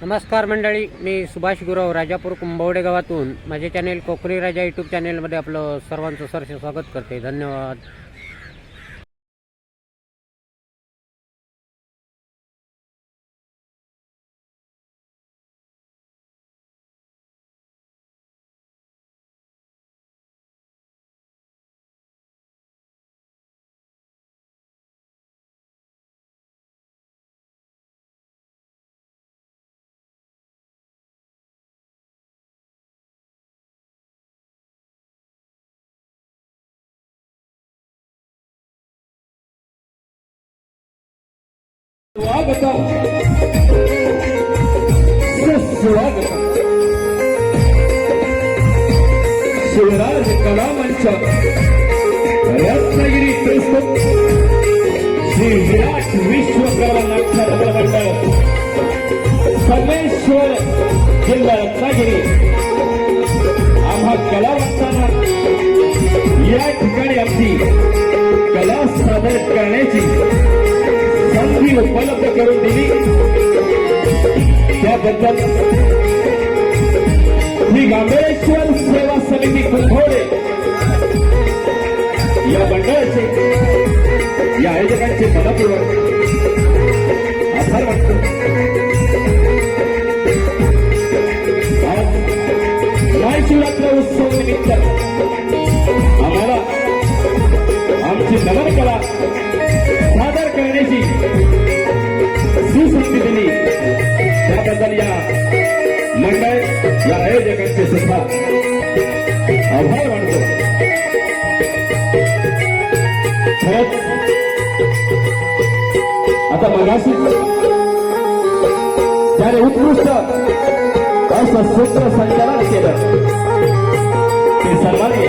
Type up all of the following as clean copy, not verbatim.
नमस्कार मंडळी, मी सुभाष गुरव राजापूर कुंभवडे गावातून माझे चॅनेल कोकणी राजा यूट्यूब चॅनेलमध्ये आपलं सर्वांचं सहर्ष स्वागत करते. धन्यवाद. स्वागतम सुस्वागतम. शिवराज कला मंच रत्नागिरी प्रस्तुत श्री विराट विश्वकर्मा नाट्य मंडळ संगमेश्वर जिल्हा रत्नागिरी. आम्हा कलावंतांना या ठिकाणी आमची कला सादर करण्याची संधी उपलब्ध करून दिली त्याबद्दल श्री गांभीरेश्वर सेवा समिती कुंभवडे या मंडळाचे या आयोजकांचे मनपूर्वक आभार मानतो. आज महाशिवरात्र उत्सव निमित्त आम्हाला आमची नवन कला सादर करण्याची सुसंधी दिली त्याबद्दल या मंडळ या आयोजकांचे सुद्धा आभार मानतो. खरंच आता मगाशी त्याने उत्कृष्ट असं सूत्र संचालन केलं ते सन्माननीय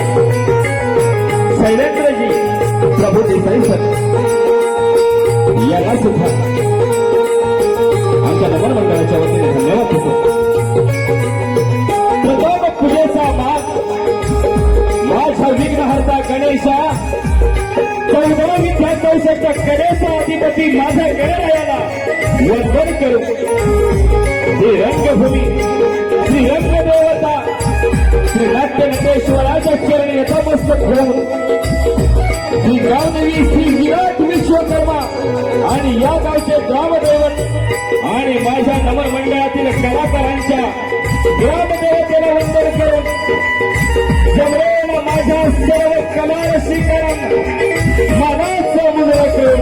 शैलेंद्रजी प्रभू देसाई सर याला सुद्धा आमच्या नवन मंडळाच्या वतीने धन्यवाद देतो. प्रथम पूजेचा मान माझा विघ्नहर्ता गणेशा, चौदा विद्या कौशलच्या गणेशा अधिपती माझ्या गणरायाला वंदन करू. ही रंगभूमी श्री रंगदेवता श्री नाट्य नटेश्वराच्या चरणी यथामस्तक घेऊन श्री गावदेवी श्री विराट विश्वकर्मा आणि या गावचे ग्रामदैवत आणि माझ्या नवन मंडळातील कलाकारांच्या ग्रामदेवतेला वंदन करून जमरेन माझ्या सर्व कला रसिकांना मानाचा मुजरा करून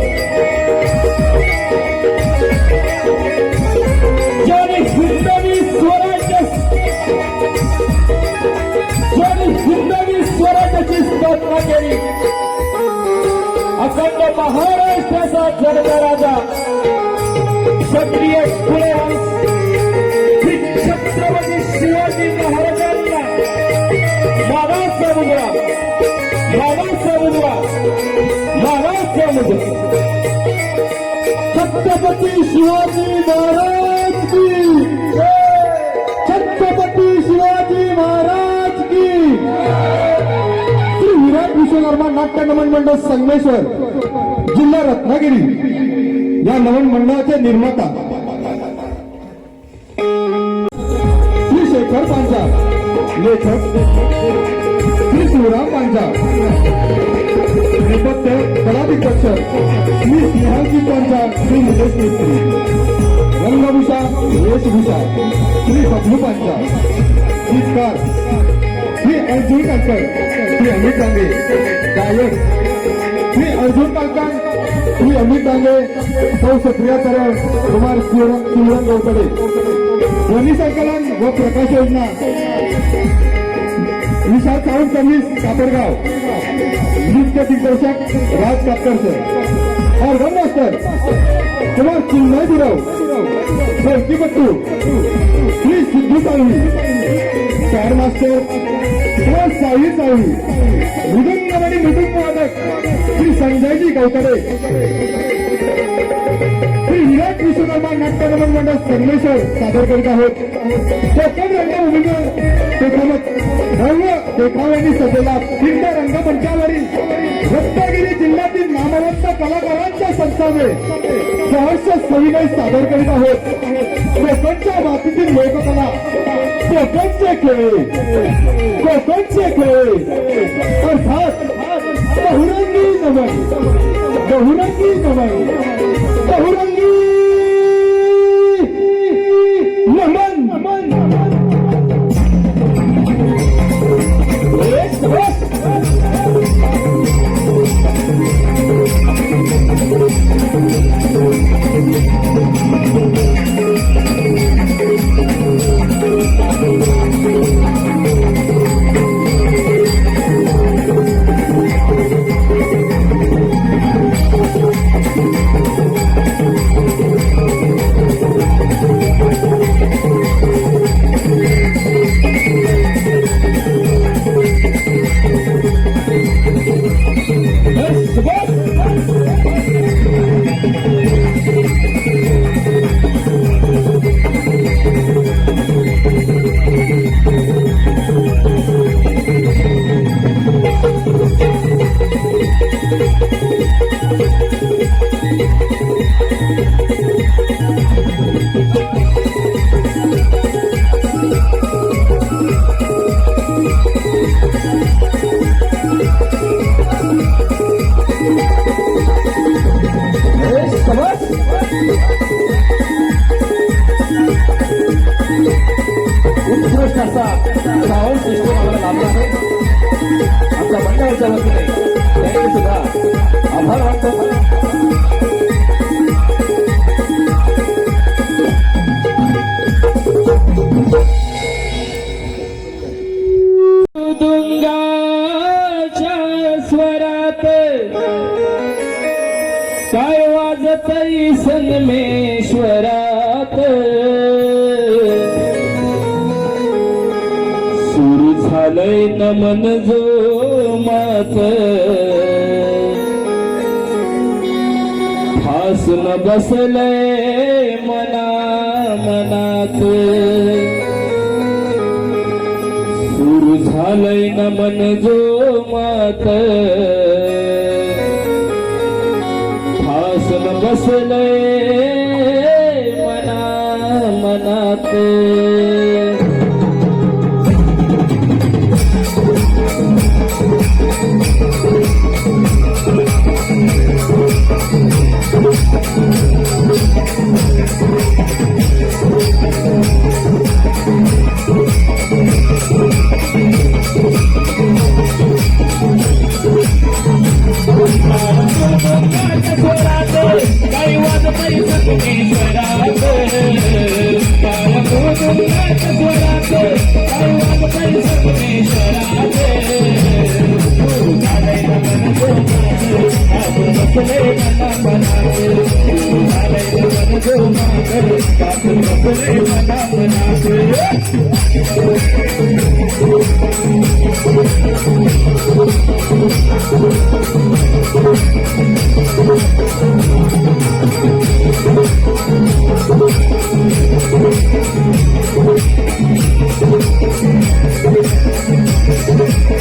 ज्याने हिंदवी स्वराज्याची स्थापना केली, अखंड महाराष्ट्राचा जनता राजा क्षत्रिय कुलवंश श्री छत्रपती शिवाजी महाराजांना मानाचा मुजरा छत्रपती शिवाजी महाराज की, छत्रपती शिवाजी महाराज की. श्री विराट विश्वकर्मा नाट्य नमन मंडळ संगमेश्वर जिल्हा रत्नागिरी या नवन मंडळाचे निर्माता श्री शेखर पांचा, लेखक श्री शिवराम पांचा, नेपथ्य कलादिग्दर्शक श्री स्नेहाजी पांचा, श्री निलेश मिस्त्री, रंगभूषा वेशभूषा श्री बबलू पांचा, गीतकार श्री अर्जुन कालकर, श्री अमित डांगे, गायक श्री अर्जुन कालकर, श्री अमित डांगे, सौ सुप्रिया सरळ, कुमार शिवरंग गौतडे, ध्वनी संकलन व प्रकाश योजना विशाल सावंत सर्व्हिस कापडगाव, नृत्य दिग्दर्शक Raj Kapkar sir, organ master Kumar Chinmay Gurav, ढोलकीपट्टू श्री सिद्धू साळवी, स्टार मास्टर कुमार साळवी साळवी, मृदुंग आणि मृदुंग वादक श्री संजयजी गौतडे. श्री विराट विश्वकर्मा नाट्य नमन मंडळ संगमेश्वर सादर करीत आहोत. कोकण रंगभूमीवर प्रथमच भव्य देखाव्यांनी सजलेला फिरत्या रंगमंचावरील रत्नागिरी जिल्ह्यातील नाम कलाकारांच्या संस्थाने सहर्ष सविनय सादर करीत आहोत कोकणच्या मातीतील लोककला कोकणचे खेळ अर्थात बहुरंगी नमन बहुरंगी उत्कृष्ट असा साऊंड सिस्टम आम्हाला लाभला आहे. आमच्या मंडळाच्या वतीने त्यांनी सुद्धा आभार मानतो. दुंगाच्या स्वरात काय वाजतई संगमेश्वरात सुरू झालंय नमन जो मात फासून बसलंय मनात सुरू झालंय नमन जो मात फासून बसलंय मनात काही वाजतई संगमेश्वरात स्वरात काही वाजतई संगमेश्वरात सुरू झालंय नमन जो फासून बसलंय मनात सुरू झालंय नमन जो फासून बसलंय मनात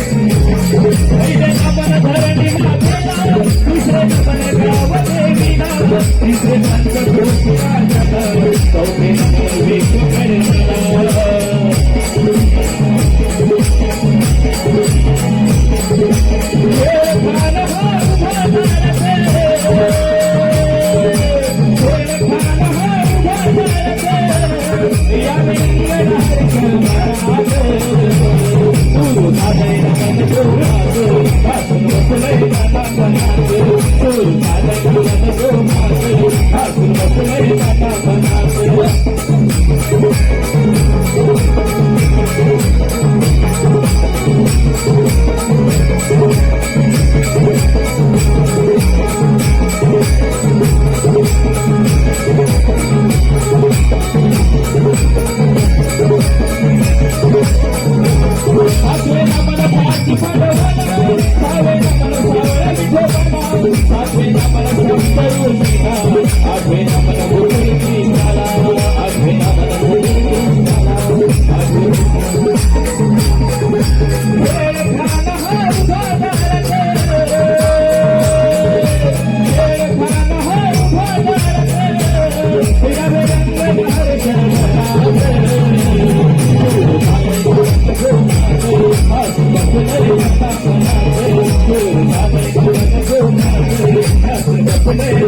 पहिले नमन धरणी मातेला दुसरे नमन गाव देवीला तिसरे संत कृष्णाला चौथे नमन विष्णू गणेशाला बसले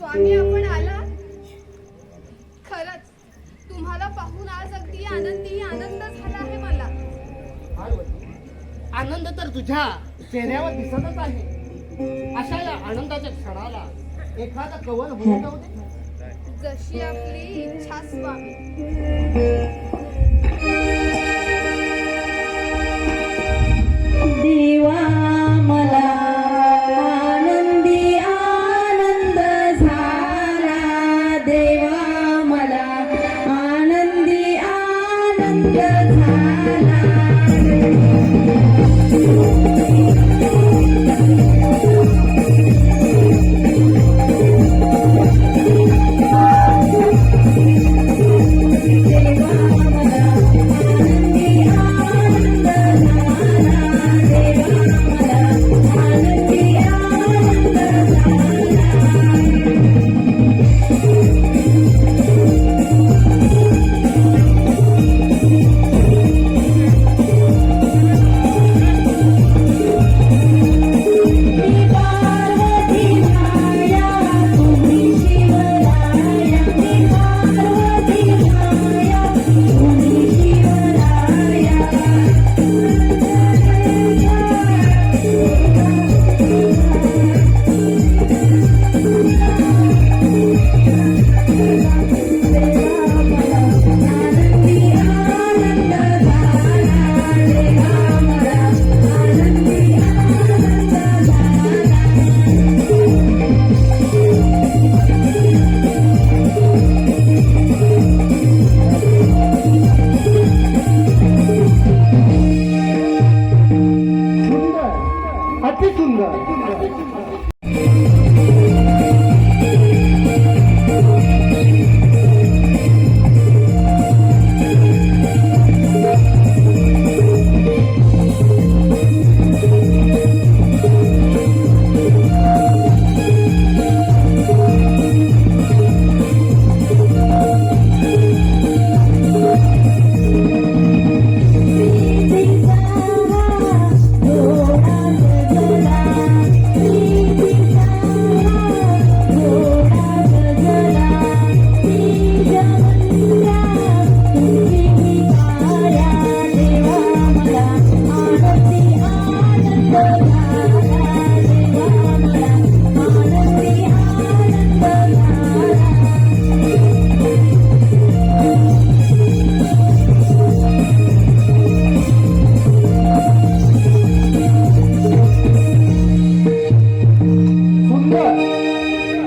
स्वामी आपण आला. खरंच तुम्हाला पाहून आज अगदी आनंद झाला आहे मला. आनंद तर तुझ्या चेहऱ्यावर दिसतच आहे. अशा या आनंदाच्या क्षणाला एखादा कवल होऊन जाऊ दे. जशी आपली इच्छा स्वामी. देवा मला आनंदी आनंद झाला. देवा मला आनंदी आनंद झाला. अति सुंदर.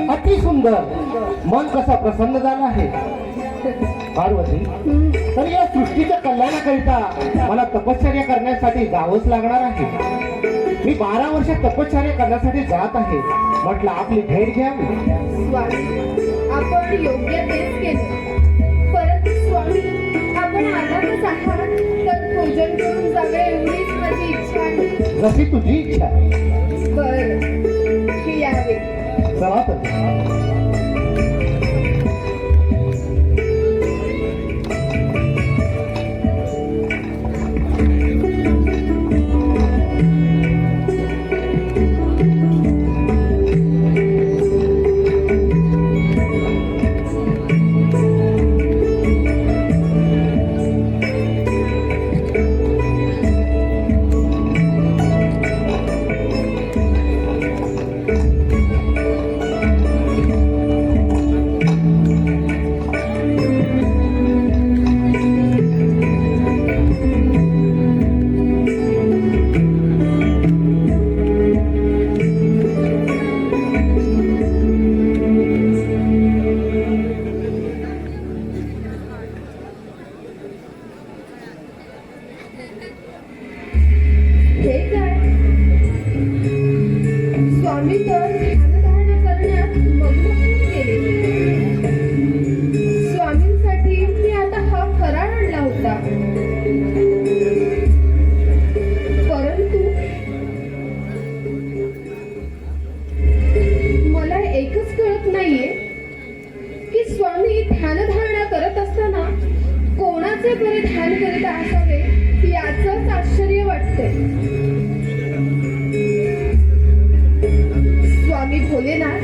अति सुंदर. मन कसं प्रसन्न झालं आहे. पार्वती, तर या सृष्टीच्या कल्याणाकरिता मला तपश्चर्या करण्यासाठी जावंच लागणार आहे. मी 12 वर्ष तपश्चर्या करण्यासाठी जात आहे. म्हटलं आपली भेट घ्यावी. स्वामी आपण योग्य तेच केलं. परंतु स्वामी आपण आलाच आहात तर भोजन करून जावे एवढीच माझी इच्छा आहे. जशी तुझी इच्छा. बरं की यावे. चला तर. हे काय स्वामी तर ध्यानधारणा करण्यात मग्न होऊन गेले. स्वामींसाठी मी आता हा फराळ आणला होता. परंतु मला एकच कळत नाहीये की स्वामी ध्यानधारणा करत असताना कोणाचे बरे ध्यान करीत असावे याचंच आश्चर्य वाटते. स्वामी भोलेनाथ,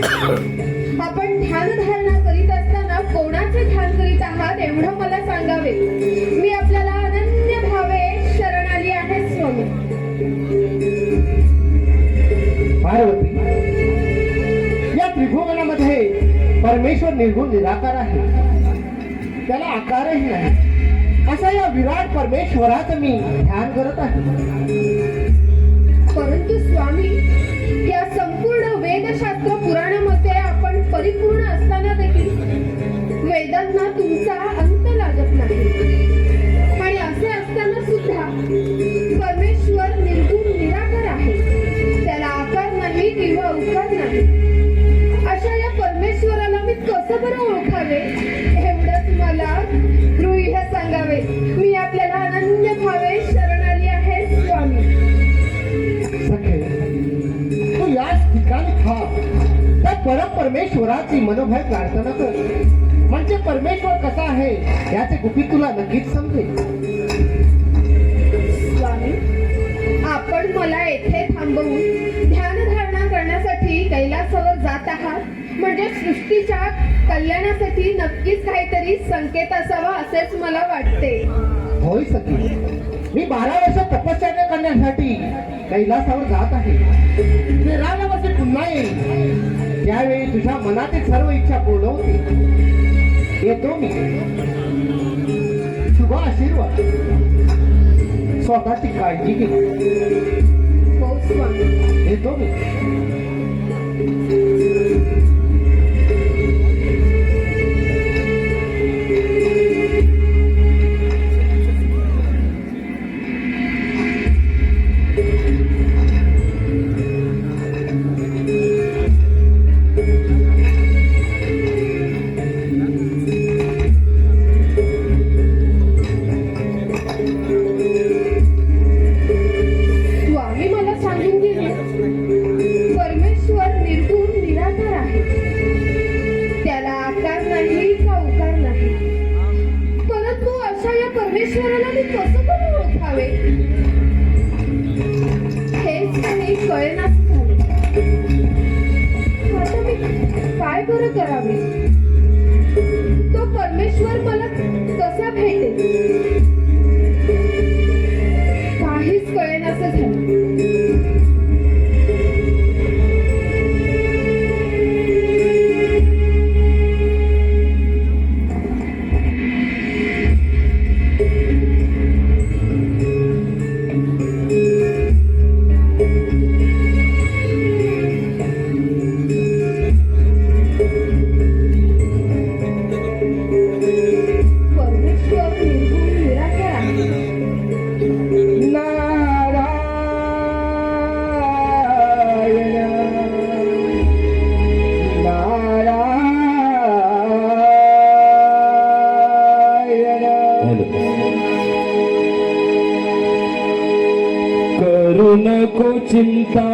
आपण ध्यान धारणा करीत असताना कोणाचे ध्यान करीत आहात एवढं मला सांगावे. मी आपल्याला अनन्य भावे शरण आली आहे स्वामी. पार्वती, या त्रिभुवनामध्ये परमेश्वर निर्गुण निराकार आहे. त्याला आकारही नाही. अशा या विराट परमेश्वराचं मी ध्यान करत आहे. परंतु स्वामी, या संपूर्ण वेदशास्त्र पुराणामध्ये आपण परिपूर्ण असताना देखील वेदांना तुमचा अंत लागत नाही. आणि असे असताना सुद्धा परमेश्वर निर्गुण निराकार आहे. त्याला आकार नाही किंवा उकार नाही. अशा या परमेश्वराला मी कसं बरं ओळखावे एवढंच मला गृह्य सांगावे. मी आपल्याला अनन्य भावे शरण आली आहे स्वामी. सखे, तू याच ठिकाणी त्या परम परमेश्वराची मनोभय प्रार्थना कर. म्हणजे परमेश्वर कसा आहे याचे गुपित तुला नक्कीच समजेल. स्वामी, आपण मला येथे थांबवून ध्यानधारणा करण्यासाठी कैलासावर जात आहात म्हणजे सृष्टीच्या कल्याणासाठी नक्कीच काहीतरी संकेत असावा असेच मला वाटते. होय सखी, मी 12 वर्ष तपश्चर्या करण्यासाठी कैलासावर जात आहे. ते रागामध्ये पुन्हा येईल त्यावेळी तुझ्या मनातील सर्व इच्छा पूर्ण होतील. येतो मी. शुभ आशीर्वाद. स्वतःची काळजी घे. हो स्वामी. येतो मी. कळेनाच झाले. आता मी काय बरं करावे? तो परमेश्वर मला कसा भेटेल? काहीच कळेनासं झालं. परमेश्वर निर्गुण निराकार आहे. करू नको चिंता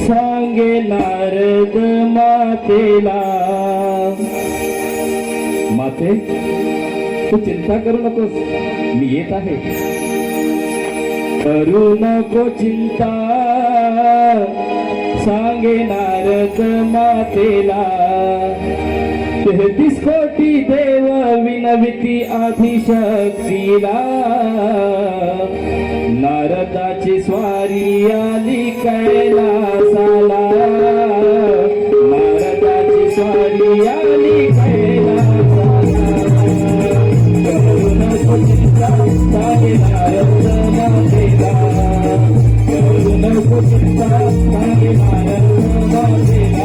सांगे नारद मातेला. माते तू चिंता करू नकोस, मी येत आहे. करू नको चिंता सांगे नारद मातेला. 33 कोटी देव विनविती आदिशक्तीला. नारदाची स्वारी आली कैलासाला. नारदाची स्वारी आली कैलासाला. करू नको चिंता सांगे नारद मातेला. करू नको चिंता सांगे नारद मातेला.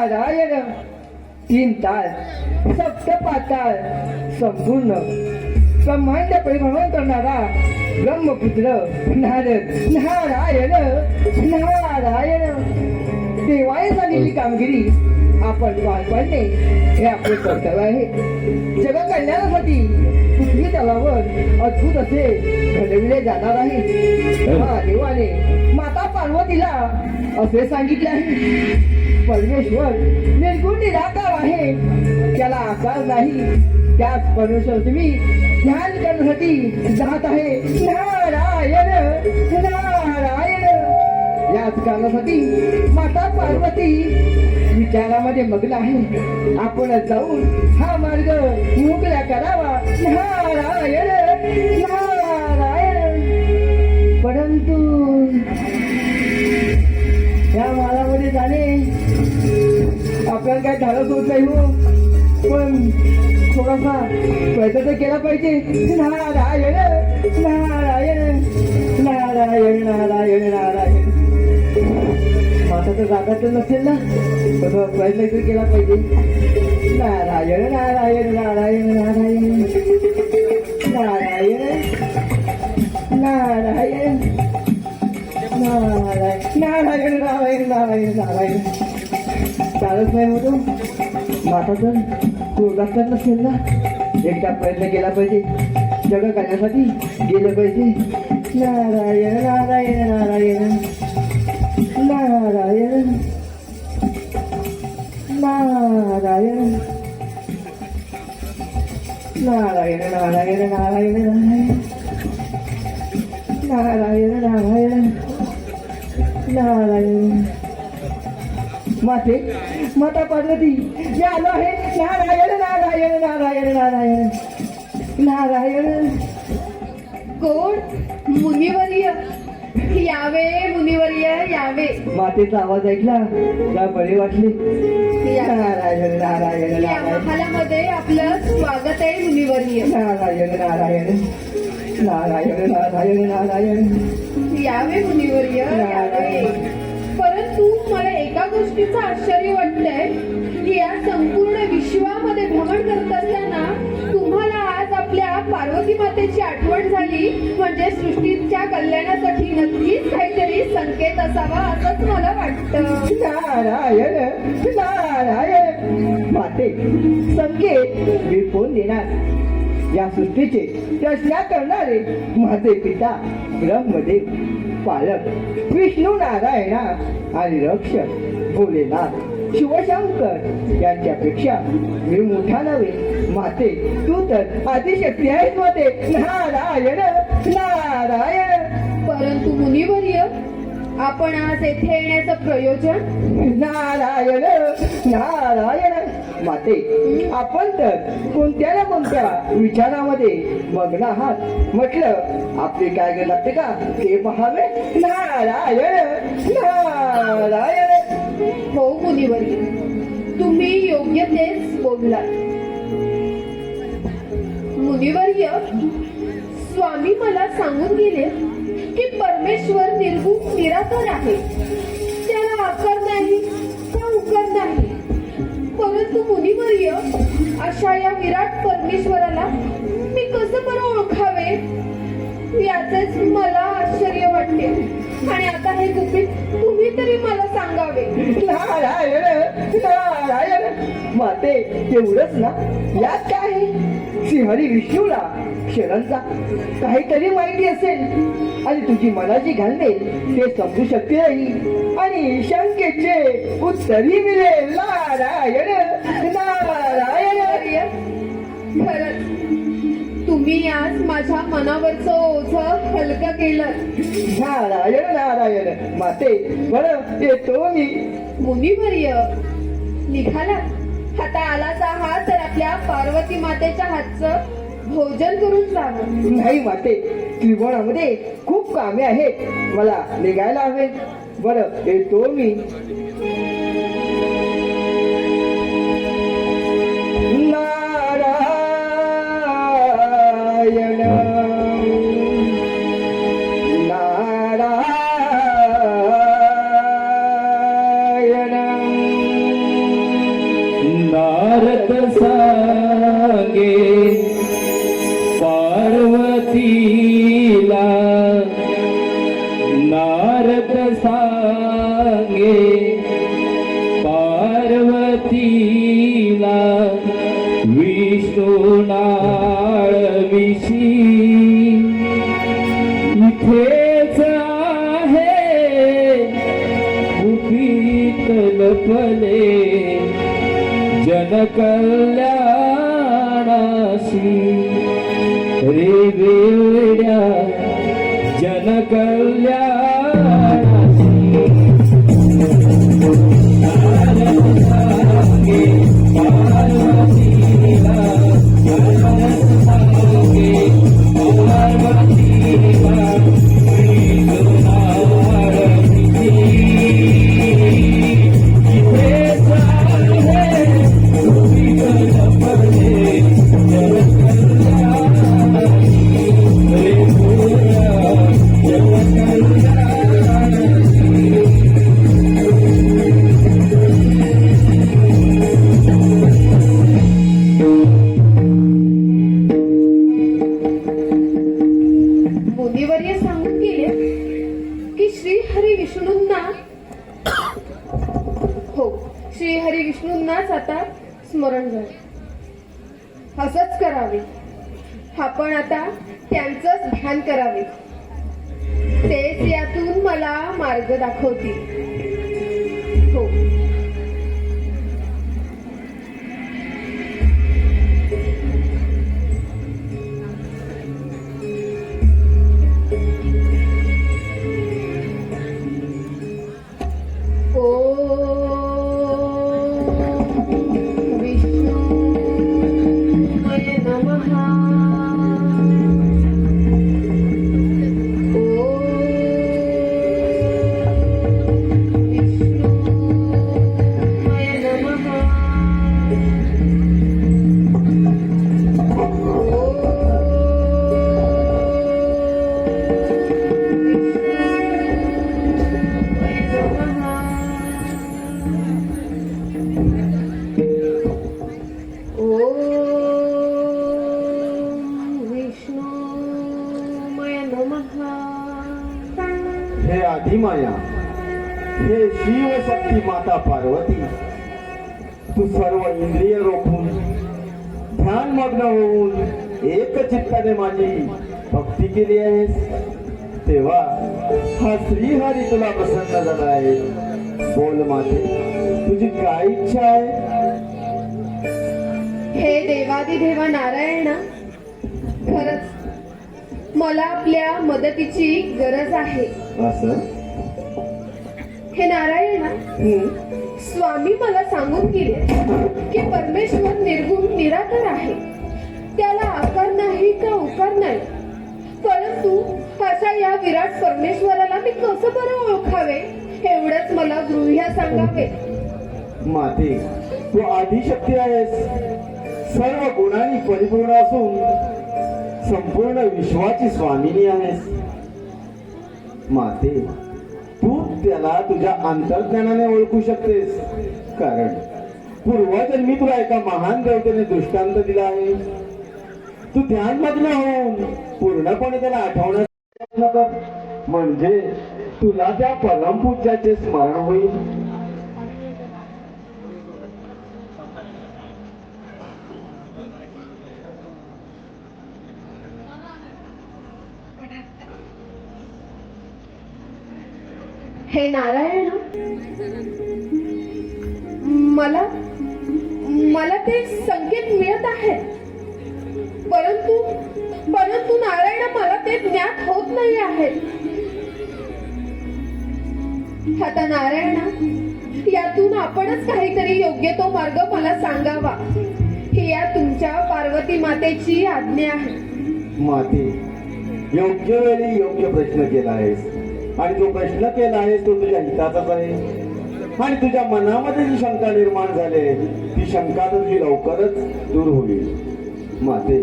नारायण. 3 ताल सप्त पाताळ संपूर्ण ब्रह्मांड परिभ्रमण करणारा ब्रह्मपुत्र नारद. नारायण नारायण. देवाने झालेली कामगिरी आपण पार पाडणे हे आपले कर्तव्य आहे. जग कल्याणासाठी पृथ्वी तलावर अद्भुत असे घडविले जाणार आहे. महादेवाने माता पार्वतीला असे सांगितले आहे. परमेश्वर निर्गुण निराकार आहे, त्याला आकार नाही. त्याच परमेश्वर तुम्ही ध्यान करण्यासाठी जात आहे. नारायण नारायण. याच कारणासाठी माता पार्वती विचारामध्ये मग्न आहे. आपण जाऊन हा मार्ग मोकळा करावा. नारायण नारायण. परंतु या मार्गामध्ये जाणे आपल्याला काय धाडस होत नाही हो. पण थोडासा प्रयत्न तर केला पाहिजे. नारायण नारायण नारायण नारायण नारायण. माझा तर जागा तर नसेल ना, पण प्रयत्न तर केला पाहिजे. नारायण नारायण नारायण नारायण नारायण नारायण नारायण नारायण नारायण नारायण नारायण. चालत नाही होतो माझा तर पूर्णात नसेल ना. एकदा प्रयत्न केला पाहिजे, जग करण्यासाठी गेलं पाहिजे. नारायण नारायण नारायण नारायण नारायण नारायण नारायण नारायण नारायण नारायण नारायण. माता पार्वती या आलो आहे. नारायण नारायण नारायण नारायण नारायण. कोण? मुनिवर्य. यावे मुनिवर्य यावे. मातेचा आवाज ऐकला का बरे वाटले. नारायण नारायण या नारायण महालामध्ये आपलं स्वागत आहे मुनिवर्य. नारायण नारायण नारायण नारायण नारायण. यावे मुनिवर्य यावे. परंतु मला एका गोष्टीचं आश्चर्य वाटतंय म्हणजे सृष्टीच्या कल्याणासाठी नक्कीच काहीतरी संकेत असावा असंच मला वाटतं. नारायण नारायण माते संकेत मी कोण देणार? या सृष्टीचे रचना करणारे माझे पिता ब्रह्मदेव, पालक विष्णू नारायणा आणि रक्षक भोलेनाथ शिवशंकर यांच्यापेक्षा मी मोठा नव्हे. माते तू तर आदिशक्ती आहेस माते. नारायण नारायण. परंतु मुनिवर्य, आपण आज येथे येण्याचं प्रयोजन? नारायण नारायण. माते आपण तर कोणत्या ना कोणत्या विचारामध्ये मग्न आहात. म्हटलं आपली काय गरज लागते का ते पहावे. नारायण नारायण. हो मुनिवर्य, तुम्ही योग्य तेच बोललात. मुनिवर्य, स्वामी मला सांगून गेले की परमेश्वर निर्गुण निराकार आहे. त्याला आकार नाही का उकार नाही. परंतु मुनिवर्य, अशा या विराट परमेश्वराला मी कसं बरं ओळखावे याचेच मला आश्चर्य वाटते. आणि आता हे गुपित तुम्ही तरी मला सांगावे. नारायण नारायण. माते तेवढंच ना, यात काय आहे? श्रीहरी विष्णूला शरणचा काहीतरी माहिती असेल आणि तुझी मनाची घालणे ते समजू शकते नाही आणि शंकेचे उत्तरही मिळेल. नारायण नारायण. खरंच तुम्ही आज माझ्या मनावरचं ओझं हलकं केलं. नारायण नारायण. माते बरं येतो मी. मुनिवर्य, निघाला आता आलाच आहात तर आपल्या पार्वती मातेच्या हातचं भोजन करून जावं. नाही माते, त्रिभुवनामध्ये खूप कामे आहेत, मला निघायला हवे. बरं येतो मी. नारायण नारायण. नारद सांगे पार्वतीला, नारद सांगे पार्वतीला, विष्णू नाळविशी इथेच आहे गुपित लपले जनकल्याणाशी. रे वेड्या जनकल्याणाशी. नारद सांगे पार्वतीला, नारद सांगे पार्वतीला, विष्णू नाळविशी इथेच आहे गुपित लपले मुनिवर्य सांगून गेले की श्री हरी विष्णूंना श्री हरी विष्णूंनाच आता स्मरण झाले. असंच करावे. आपण आता त्यांचंच ध्यान करावे. तेच यातून मला मार्ग दाखवतील. हो. हे शिवशक्ती माता पार्वती, तू सर्व इंद्रिय रोखून ध्यानमग्न होऊन एक चित्ताने माझी भक्ती केली आहेस, तेव्हा हा श्रीहरी तुला प्रसन्न झाला आहे. बोल माते, तुझी काय इच्छा आहे? हे देवादिदेवा नारायणा, खरंच मला आपल्या मदतीची गरज आहे. असं? हे नारायणा, स्वामी मला सांगून गेले की परमेश्वर निर्गुण निराकार आहे, त्याला आकार नाही का उकार नाही. परंतु अशा या विराट परमेश्वराला मी कसं बरं ओळखावे, एवढंच मला गृह्य सांगावे. माते, तू आदिशक्ती आहेस, सर्व गुणांनी परिपूर्ण असून संपूर्ण विश्वाची स्वामिनी आहेस. माते, तू त्याला तुझ्या अंतर्ज्ञानाने ओळखू शकतेस, कारण पूर्वजन्मी तुला एका महान देवतेने दृष्टांत दिला आहे. तू ध्यानमग्न होऊन पूर्णपणे त्याला आठवण्याचा प्रयत्न कर, म्हणजे तुला त्या परमपूज्याचे स्मरण होईल. हे नारायण, मला मला ते संकेत मिळत आहेत, परंतु नारायण, मला ते ज्ञात होत नाही आहेत. आता नारायण, यातून आपणच काहीतरी योग्य तो मार्ग मला सांगावा, ही या तुमच्या पार्वती मातेची आज्ञा आहे. माते, योग्य वेळी योग्य प्रश्न केला आहेस, आणि जो प्रश्न केला आहेस तो तुझ्या हिताचाच आहे. आणि तुझ्या मनामध्ये जी शंका निर्माण झाली ती शंका तुझी लवकरच दूर होईल. माते,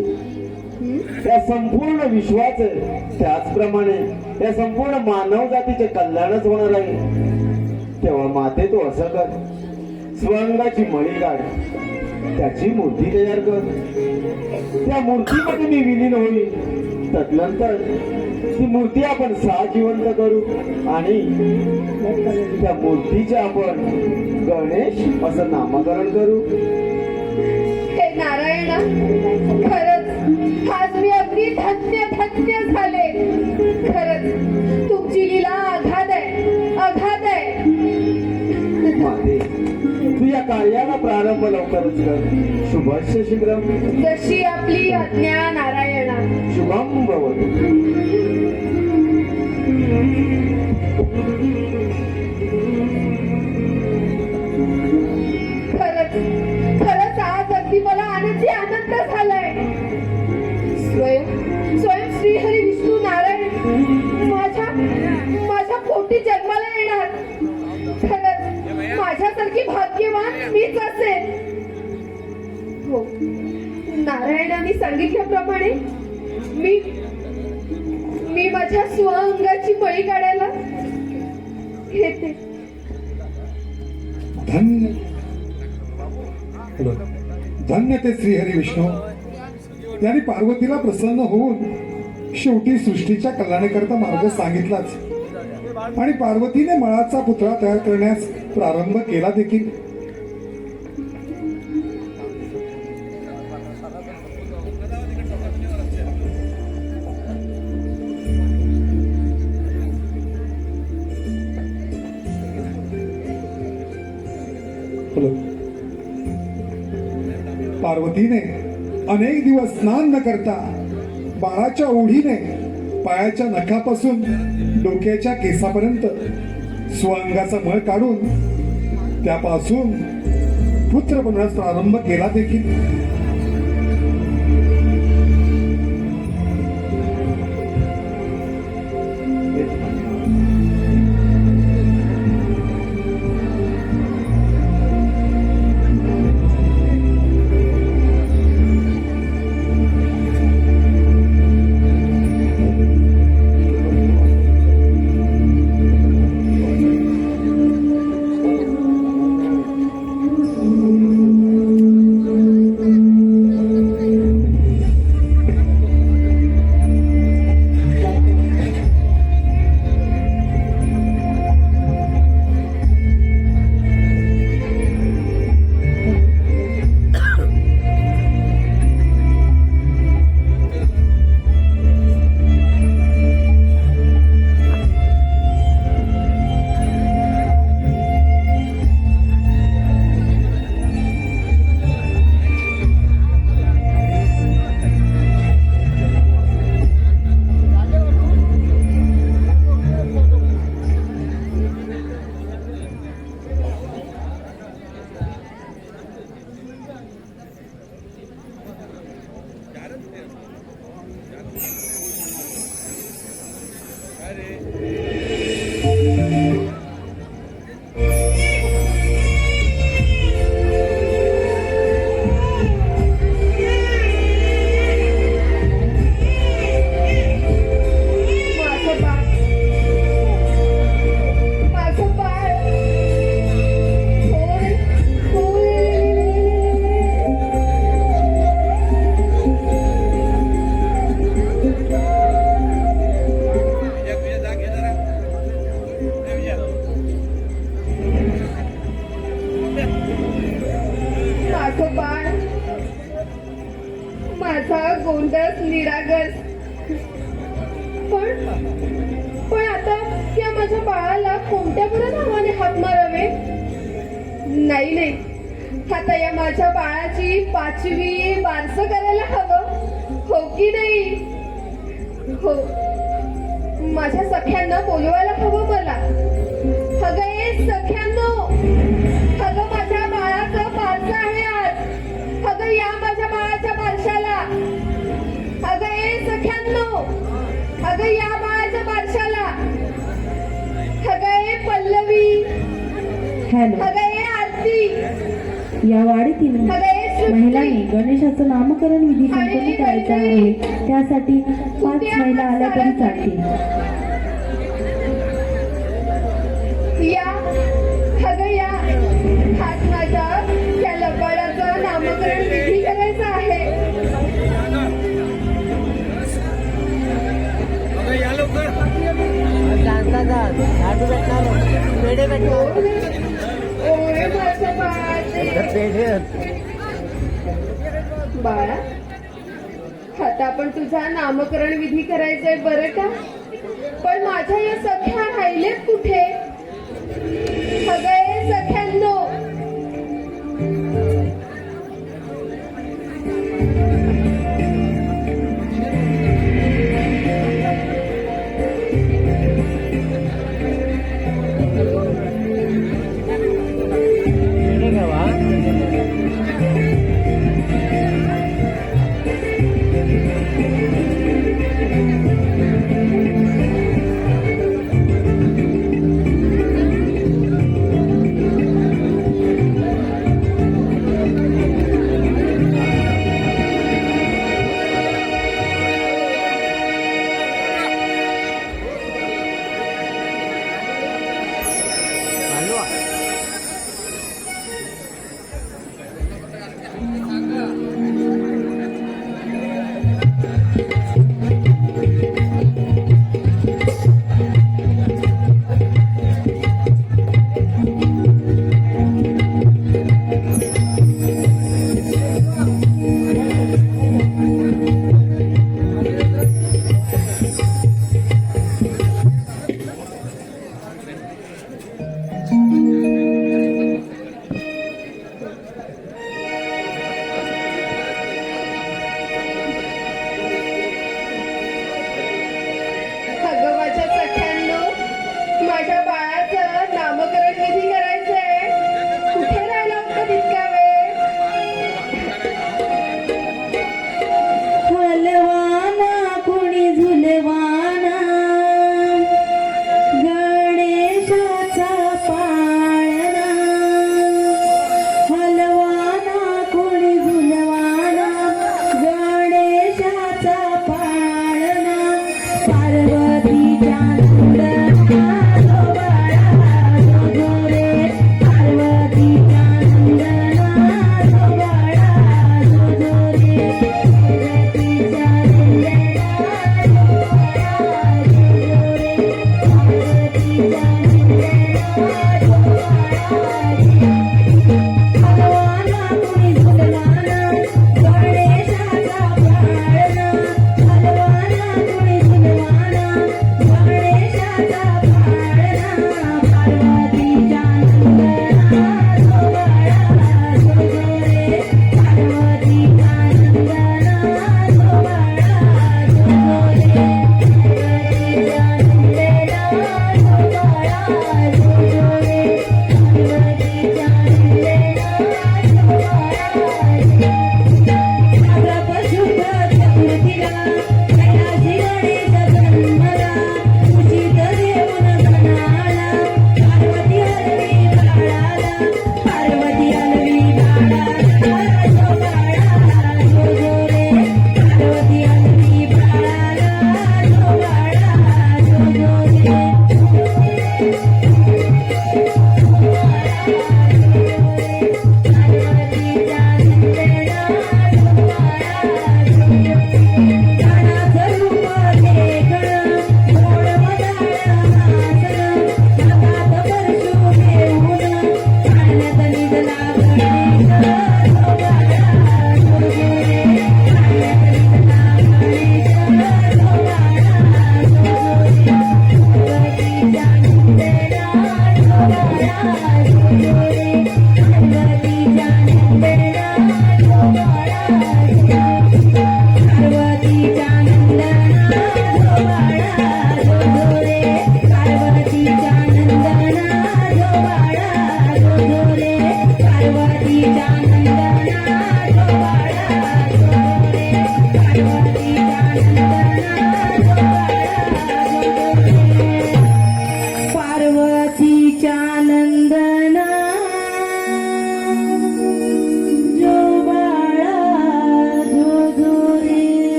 या संपूर्ण विश्वाचे, त्याचप्रमाणे या संपूर्ण मानव जातीचे कल्याणच होणार आहे. तेव्हा माते, तू असं कर, स्वंगाची मळी काढ, त्याची मूर्ती तयार कर, त्या मूर्तीमध्ये मी विलीन होईल. तदनंतर ती मूर्ती आपण जिवंत करू आणि त्या मूर्तीचे आपण गणेश असं नामकरण करू. हे नारायणा, खरंच आज मी अगदी धन्य झाले. खरंच तुमची लीला अगाध आहे. माते, तू या कार्याला प्रारंभ लवकरच कर. शुभस्य शीघ्रम. जशी आपली आज्ञा नारायणा. शुभम भवतु. खरंच आज अगदी मला आनंद झालाय. स्वयं श्रीहरी विष्णू नारायण माझ्या पोटी जन्माला येणार. खरंच माझ्यासारखी भाग्यवान मीच असेल. हो, नारायणाने सांगितल्याप्रमाणे मी माझ्या स्वअंगाची बळी काढायला घेते. धन्य ते श्रीहरी विष्णू, त्यांनी पार्वतीला प्रसन्न होऊन शेवटी सृष्टीच्या कल्याणाकरता मार्ग सांगितलाच, आणि पार्वतीने मळाचा पुतळा तयार करण्यास प्रारंभ केला देखील. पार्वतीने अनेक दिवस स्नान न करता बाळाच्या ओढीने पायाच्या नखापासून डोक्याच्या केसापर्यंत स्वअंगाचा मळ काढून त्यापासून पुत्र बनवण्यास प्रारंभ केला देखील. माझं बाळ, माझा गोंडस निरागस. पण आता या माझ्या बाळाला कोणत्या बरं नावाने हाक मारावे? नाही, आता या माझ्या बाळाची 5वी बारसं करायला हवं, हो की नाही? हो, माझ्या सख्यांना बोलवायला हवं मला. अगं ए सख्यांनो, अगं माझ्या बाळाचं बारसं आहे आज. अगं या माझ्या बाळाच्या बारशाला. अगं ए सख्यांनो, अगं या बाळाच्या बारशाला. अगं ए पल्लवी, हॅलो, अगं ए आरती, या वाडीतील अगं ए सृष्टी. महिलांनी गणेशाचं नामकरण विधी संपन्न करायचा आहे. त्यासाठी 5 महिला आल्या तरी चालतील. या, अगं या, आज माझ्या या लबाडाचं नामकरण विधी करायचं आहे. ओय माझ्या बाळाचे. बाळा, आता आपण तुझा नामकरण विधी करायचंय बरं का? पण माझ्या या सख्या राहिलेत कुठे? सगळे सख्यांनो,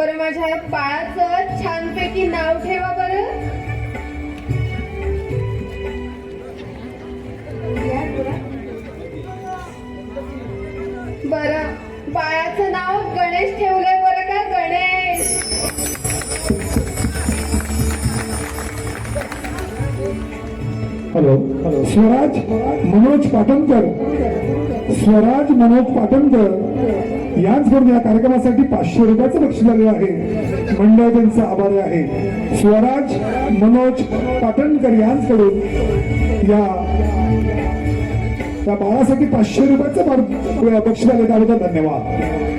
बरं माझ्या बाळाचं छानपैकी नाव ठेवा बरं. बरं बाळाचं नाव गणेश ठेवलंय बरं का, गणेश. हॅलो स्वराज मनोज पाटणकर, स्वराज मनोज पाटणकर यांचकडून या कार्यक्रमासाठी 500 रुपयाचं बक्षीस आलेलं आहे. मंडळ त्यांचं आभारी आहे. स्वराज मनोज पाटणकर यांचकडून या बाळासाठी 500 रुपयाचं बक्षीस आले, त्याबद्दल धन्यवाद.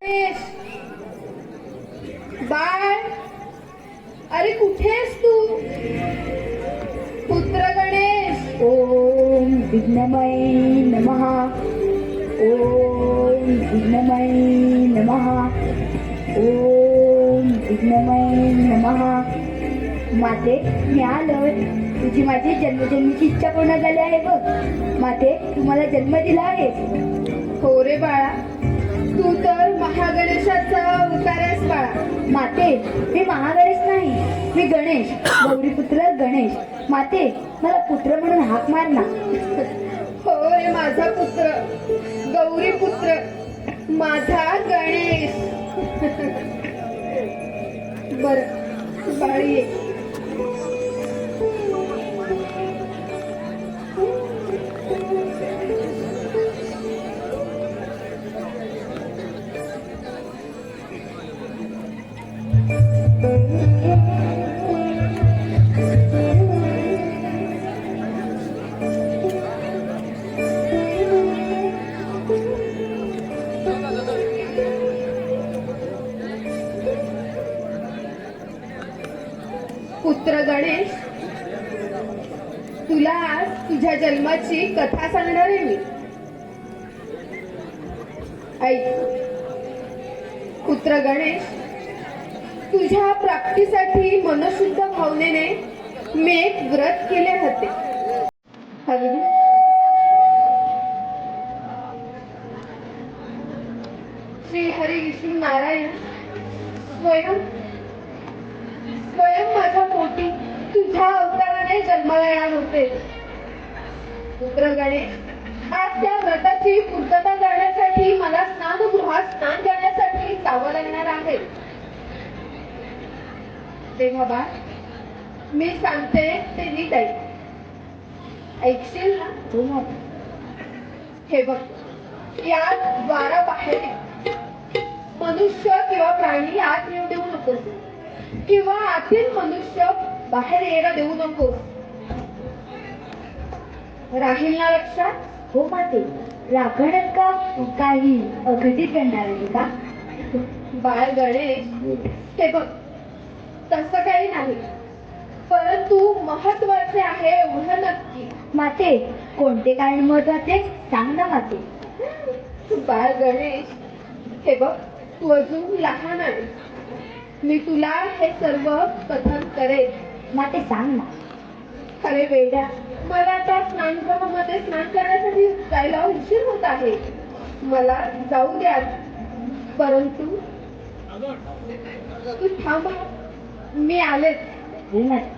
गणेश, बाळ, अरे कुठेस तू? पुत्र गणेश. ओम विघ्नमय नमः. ओम विघ्नमय नमः. ओम विघ्नमय नमः. माते मी आलोय. तुझी माझी जन्मजन्मीची इच्छा पूर्ण झाली आहे बघ. माते तू मला जन्म दिला आहे. हो रे बाळा, तू तर महागणेशाचा अवतार आहेस बाळा. माते मी महागणेश नाही, मी गणेश, गौरीपुत्र गणेश. माते मला पुत्र म्हणून हाक मार ना. हो रे माझा पुत्र, गौरी पुत्र, माझा गणेश. बर बाळी ये. पुत्र गणेश, तुला आज तुझ्या जन्माची कथा सांगणार आहे मी. ऐक पुत्र गणेश, तुझ्या प्राप्तीसाठी मनशुद्ध भावनेने मी एक व्रत केले होते. हवी श्री हरी विष्णू नारायण स्वयं माझ्या पोटी तुझ्या अवताराने जन्माला येणार होते. पुत्र गणेश, आज त्या व्रताची पूर्तता करण्यासाठी मला स्नानगृहात स्नान करण्यासाठी जावं लागणार आहे. तेव्हा बा मी सांगते ते नीट ऐक. ऐकशील ना? हो. हे बघ, या द्वारा बाहेर मनुष्य किंवा प्राणी आत येऊ देऊ नकोस, किंवा आतील मनुष्य बाहेर यायला देऊ नकोस. राहील ना लक्षात? हो माते, राखणच का काही अघटित घडणार आहे का? बाळ गणेश, हे बघ तसं काही नाही, परंतु महत्वाचे आहे एवढं नक्की. माते कोणते कारण महत्वाचे सांग ना माते. बाळ गणेश, हे बघ तू अजून लहान आहे. मी तुला हे सर्व कथन करेन. माते सांग ना. अरे वेड्या, मला आता स्नानगृहामध्ये स्नान करण्यासाठी जायला उशीर होत आहे. मला जाऊ द्या, परंतु तू थांब, मी आलेच. हो माते.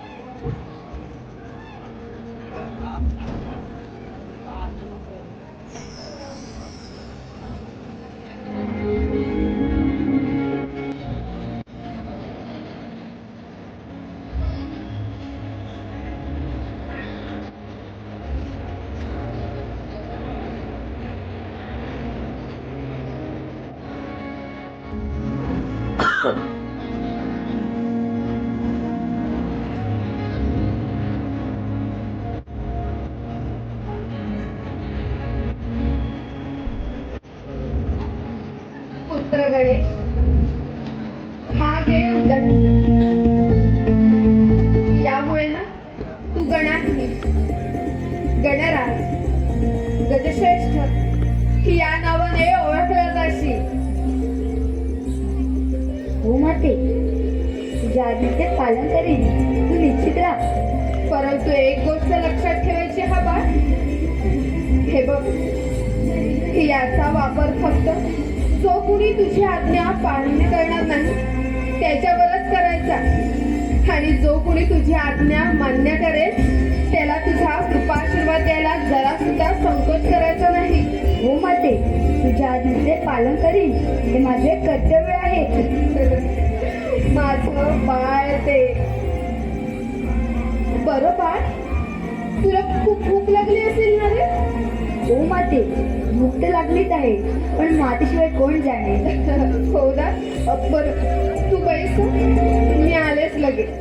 पुत्र गणेश, हा घे दंड. यामुळे ना तू गणाधीश, गणराज, गजश्रेष्ठ या नावाने ओळखला जाशील. माते तुझ्या आज्ञेचे पालन करीन. तू निश्चित राहा. परंतु एक गोष्ट लक्षात ठेवायची हा बाळ. हे बघ, याचा वापर फक्त जो कुणी तुझी आज्ञा पालन करणार नाही त्याच्यावरच करायचा, आणि जो कुणी तुझी आज्ञा मान्य करेल त्याला तुझा कृपाशीर्वाद द्यायला जरा सुद्धा संकोच करायचा नाही. हो माते, तुझ्या आज्ञेचे पालन करीन. हे माझे कर्तव्य आहे. माझं बाळ ते. बरं बाळ, तुला खूप भूक लागली असेल ना रे? हो माते, भूक तर लागलीच आहे, पण मातेशिवाय कोण जाणे. हो ना. बरं तू बैस, मी आलेच लगेच.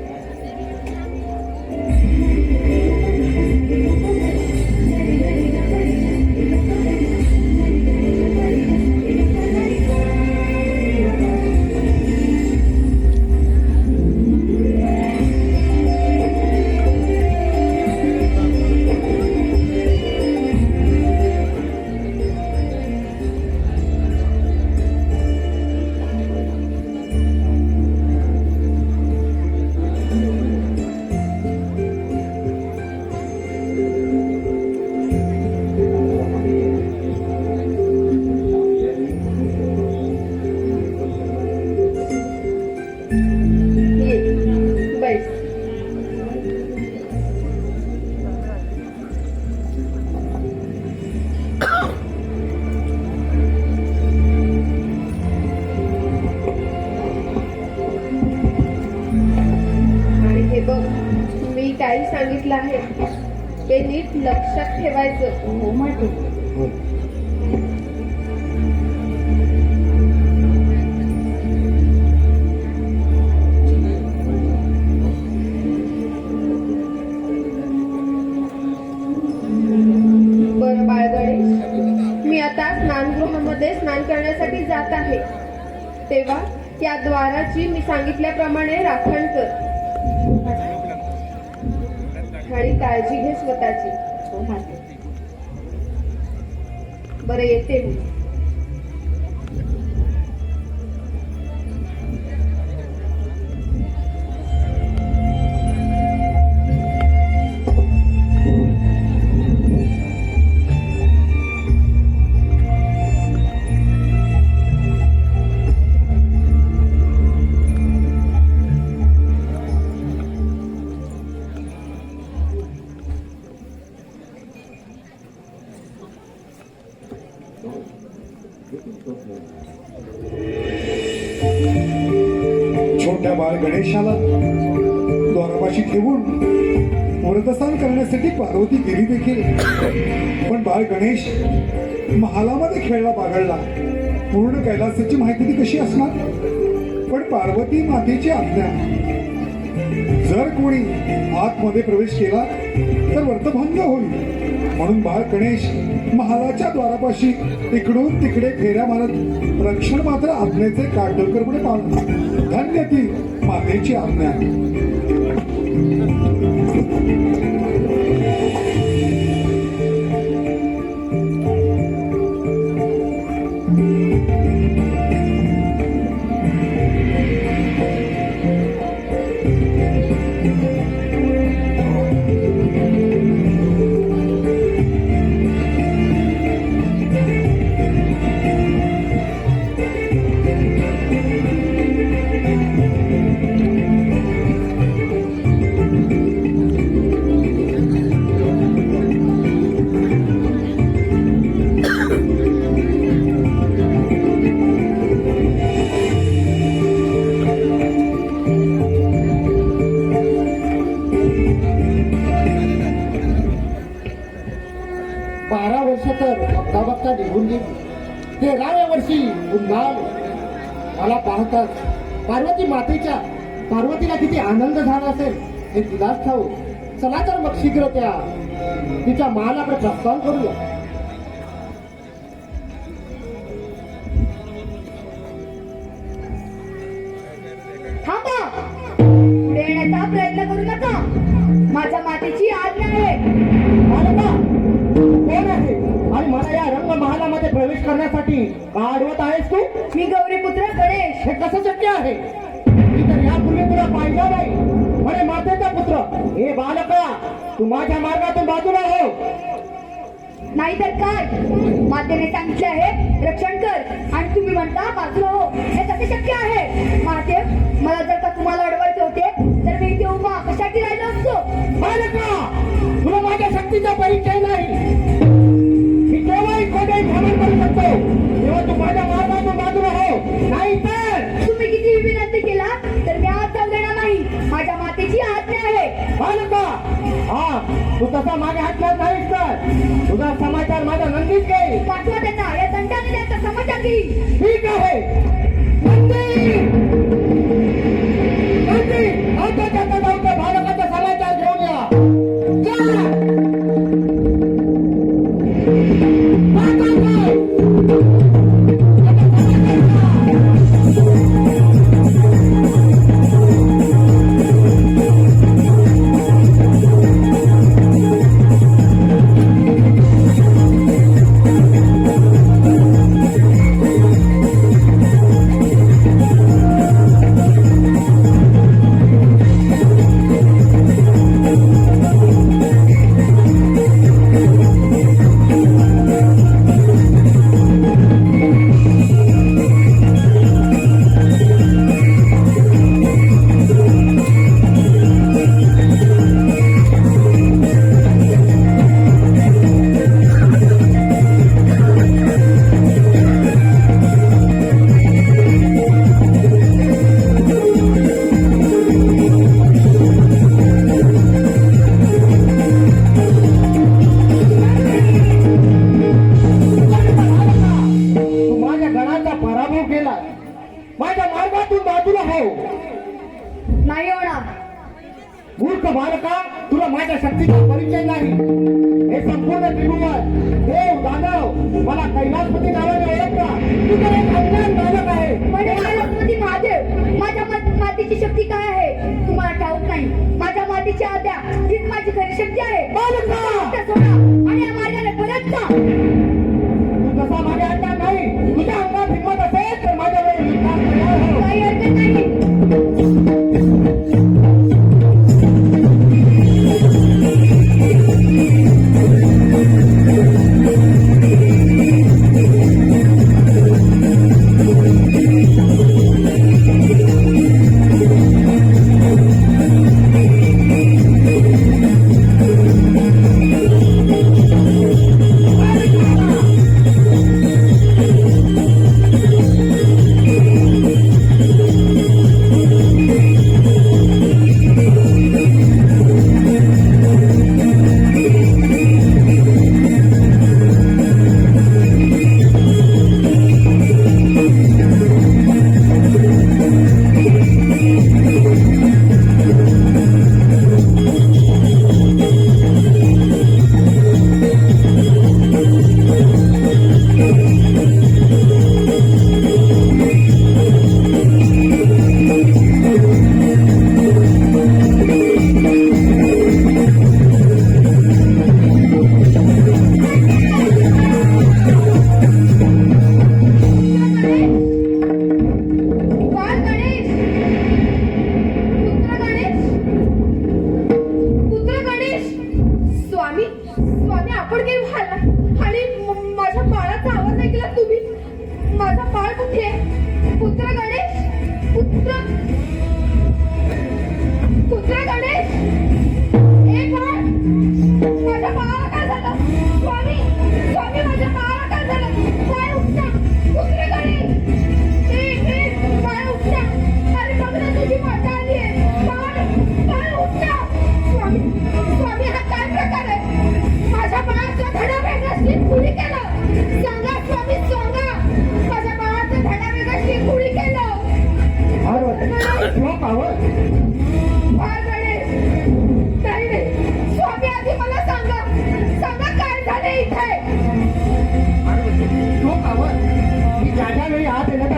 काही सांगितलं आहे ते नीट लक्षात ठेवायचं. हो माते. बरं बाळ गणेश, मी आता स्नानगृहामध्ये स्नान करण्यासाठी जात आहे, तेव्हा या द्वाराची मी सांगितल्याप्रमाणे राखण कर आणि काळजी घे स्वतःची. हो माते. बरं येते मी. छोट्या बाळ गणेशाला द्वारापाशी ठेवून व्रतस्नान करण्यासाठी पार्वती गेली देखील, पण बाळ गणेश महालामध्ये खेळला बागडला. पूर्ण कैलासाची माहिती ती कशी असणार? पण पार्वती मातेची आज्ञा, जर कोणी आतमध्ये प्रवेश केला तर व्रतभंग होईल. म्हणून बाळ गणेश महालाच्या द्वारापाशी इकडून तिकडे फेऱ्या मारत रक्षण मात्र आज्ञेचे काटेकोरपणे पाळलं. धन्य ती मातेची आज्ञा. बघता निघून गेली. 13व्या वर्षी पुन्हा मला पाहताच पार्वतीला किती आनंद झाला असेल हे तिलाच ठाऊ. चला तर मग शीघ्र त्या तिच्या महालाकडे प्रस्थान करूया. थांबा, पुढे येण्याचा प्रयत्न करू नका. माझ्या मातेची आज्ञा आहे. कोण आहे आणि मला या रंग महालामध्ये प्रवेश करण्यासाठी का अडवत आहेस तू? मी गौरीपुत्र गणेश. हे कसं शक्य आहे? मी तुला पाहिलं नाही म्हणे मातेचा पुत्र. हे बालका, तू माझ्या मार्गातून बाजूला हो. नाहीतर काय, मातेने सांगितले आहे रक्षण कर आणि तुम्ही म्हणता बाजूला हो. हे कसे शक्य आहे? माते, मला जर का तुम्हाला अडवायचे होते तर मी इथे उभा कशासाठी राहिलो असतो? बालका, तुला माझ्या शक्तीचा परिचय नाही. मी केव्हाही कोठेही भ्रमण करू शकतो. तेव्हा तू माझ्या मार्गातून बाजूला हो, नाही तर तुम्ही किती विनंती केला तर मी आज जाऊ देणार नाही. माझ्या मातेची आज्ञा आहे. बालका, हा तू तसा मागे हातला नाहीस तर तुझा समाचार माझा नंदीच घेईल. पाठवा त्यांना, या दंडाने त्यांचा समाचार घेईल. ठीक आहे. नंदी, नंदी, आता जाता जाऊ त्या बालकाचा समाचार घेऊन या. जा. माझ्या मार्गातून बाजूला हो. नाही होणार. मूर्ख बालका, तुला माझ्या शक्तीचा परिचय नाही. हे संपूर्ण त्रिभुवन, देव, दानव मला कैलासपती नावाने ओळखता. तू तर एक अज्ञान बालक आहे. म्हणजे कैलासपती महादेव, माझ्या मातेची शक्ती काय आहे तुम्हाला ठाऊक नाही. माझ्या मातेची आज्ञा हीच माझी खरी शक्ती आहे. बालका, सोडा आणि या मार्गाने परत जा. तू तसा माझ्या अज्ञान नाही. तुझ्या अंगात हिंमत असेल तर माझ्या वेळी युद्धात तयार हो. काही हरकत नाही.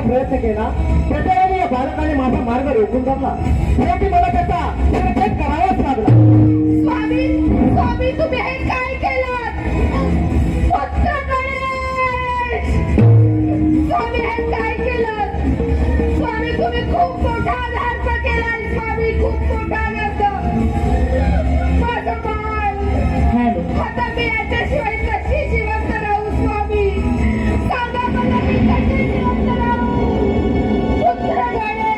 प्रयत्न केला त्याच्यावेळी या बालकाने माझा मार्ग रोखून धरला. शेवटी मला त्याचा परिच्छेद करावाच लागला. स्वामी स्वामी तुम्ही हे काय केलं? फक्त गणेश स्वामी हे काय केलं? स्वामी तुम्ही खूप मोठा अनर्थ केलाय स्वामी, खूप मोठा अनर्थ. माझं बाळ, आता मी याच्याशिवाय कशी जिवंत राहू स्वामी? सांगा मला मी कशी जिवंत राहू? पुत्र गणे.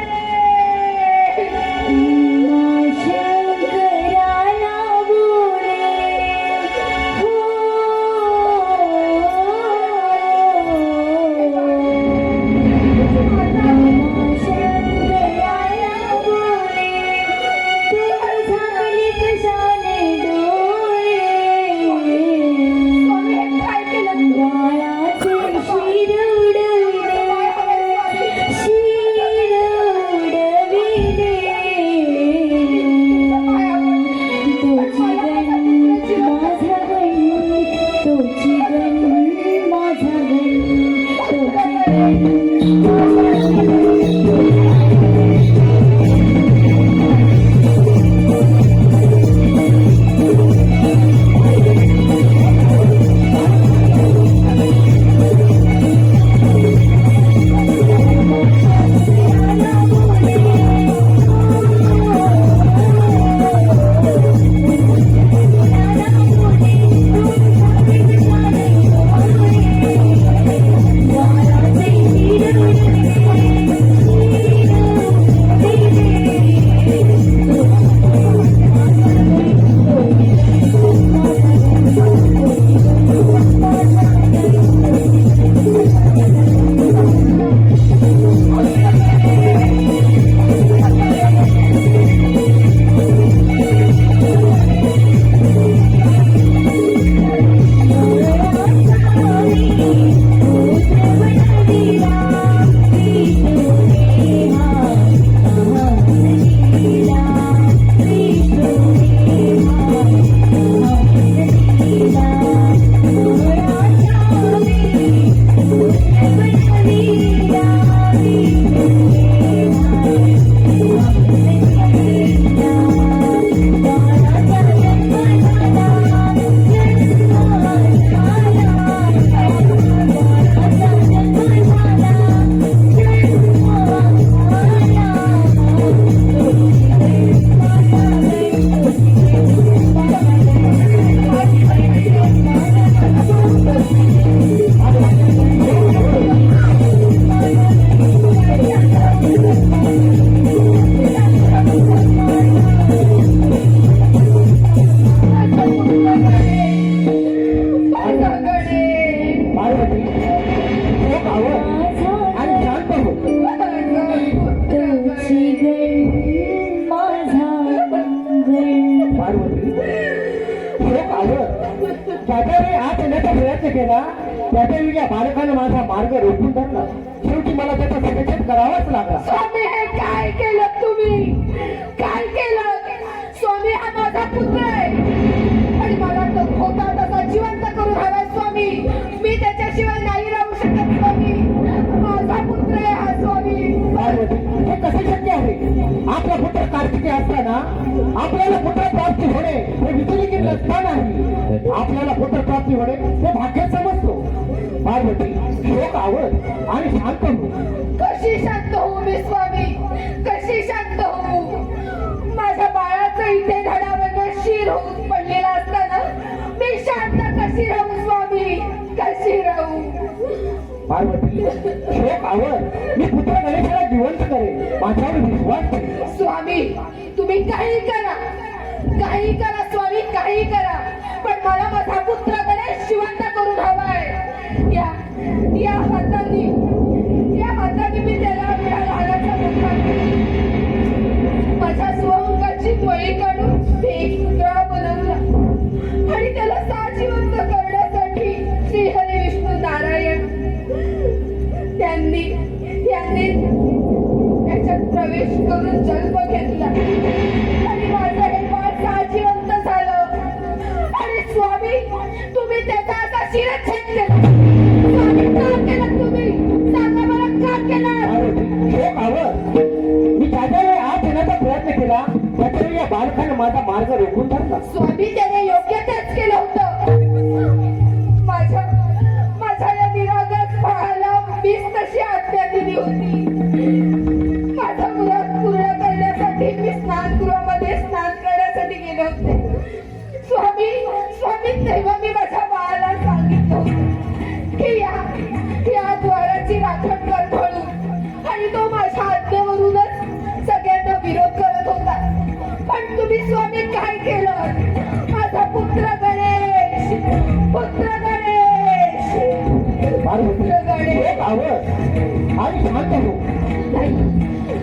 स्वामी हे काय केलं तू? बाळ हवंय स्वामी. प्रयत्न केला त्याच्या या बालकानं माझा मार्ग रोखून धरला. शेवटी मला त्याचा संघर्ष करावाच लागला. स्वामी हे काय केलं तुम्ही? काय केलं? स्वामी हा माझा पुत्र आहे आणि मला तो होता तसा जिवंत करून हवाय स्वामी. मी त्याच्याशिवाय नाही राहू शकत स्वामी. माझा पुत्र आहे हा स्वामी. पार्वती हे कसे शक्य आहे? आपला पुत्र कार्तिकी असताना आपल्याला पुत्र प्राप्ती होणे हे विचारित नसताना आपल्याला पुत्र प्राप्ती होणे हे भाग्य समजतो. पार्वती शोक आवड आणि शांत हो. कशी शांत होऊ मी स्वामी? कशी शांत होऊ? माझ्या बाळाचं इथे धडावरनं शिर होऊन पडलेला असताना मी शांत कशी राहू स्वामी? कशी राहू? पार्वती शोक आवड मी पुत्र गणेशाला जिवंत करेन. माझ्यावर विश्वास ठेव. स्वामी तुम्ही काही करा, काही करा स्वामी, काही करा, पण मला माझा पुत्र गणेश जिवंत करून हवाय. या हाताने मी त्याला लहानाचा मोठा माझ्या स्वहंकाची मळी काढून एक पुतळा बनवला आणि त्याला साजिवंत करण्यासाठी श्रीहरी विष्णू नारायण त्यांनी त्याच्यात प्रवेश करून जन्म घेतला आणि माझं हे बाळ साजिवंत झालं. आणि स्वामी तुम्ही त्याचा असा शिरच्छेद केला. स्वामी का केलं तुम्ही? सांगा मला का केलं? शोक आवड मी त्याच्यावेळी आत येण्याचा प्रयत्न केला त्याच्यावेळी या बालकानं माझा मार्ग रोखून धरला. स्वामी त्याने योग्य तेच केलं होतं. माझ्या या निरागस बाळाला मीच तशी आज्ञा दिली होती. माझा मुलगा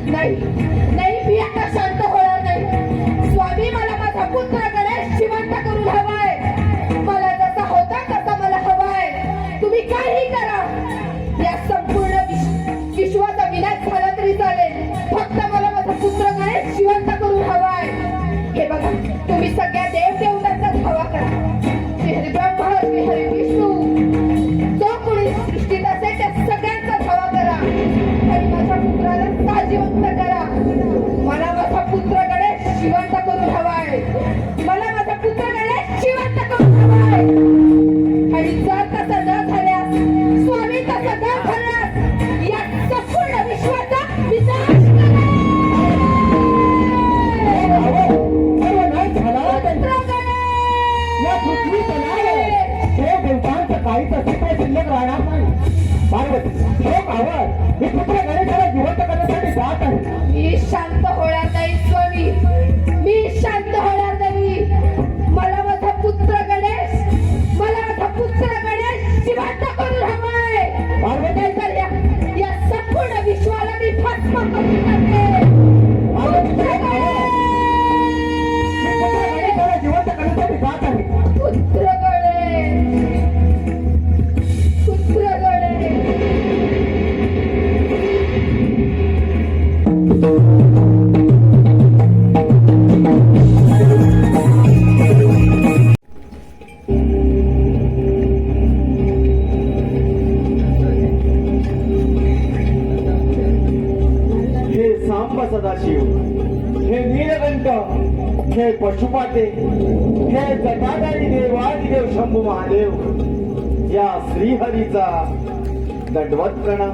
नाही नाही, मी आता शांत होणार नाही. स्वामी, मला माझा पुत्र गणेश जिवंत करून हवाय. मला जसा होता तसा मला हवाय. तुम्ही काहीही करा, या संपूर्ण विश्वाचा विनाश झाला तरी चालेल. फक्त मला माझा पुत्र गणेश जिवंत करून हवाय. हे बघा, तुम्ही सगळ्या देव देवतांचा धावा करा. श्रीहरी ब्रह्मा, श्रीहरी विष्णू, जो कोणी सृष्टीत असेल त्या सगळ्यांचा धावा करा आणि माझ्या पुत्राला का जिवंत करा. मला माझा पुत्र गणेश जिवंत करून हवाय. मला माझा पुत्र गणेश जिवंत करून हवाय. आणि जर तसं न झाल्यास, स्वामी तसं न झाल्यास, या संपूर्ण विश्वाचा विनाश करा. या पृथ्वीचं नाही हे देवतांचं काहीच अस्तित्व शिल्लक राहणार नाही. पार्वती, शोक आवड, मी पुत्र गणेशाला जिवंत करण्यासाठी जात आहे. मी शांत होणार नाही स्वामी, मी शांत होणार नाही. मला माझा पुत्र गणेश, मला माझा पुत्र गणेश जिवंत करून हवाय. पार्वती, तर या संपूर्ण विश्वाला मी भस्म करून टाकेन. पुत्र गणेशाला जिवंत करण्यासाठी जात आहे. पुत्र गणेश, पुत्र गणेश. हे सांब सदाशिव, हे नीलकंठ, हे पशुपाते, हे जटाधारी देवादिदेव शंभू महादेव, या श्रीहरीचा दंडवत प्रणाम.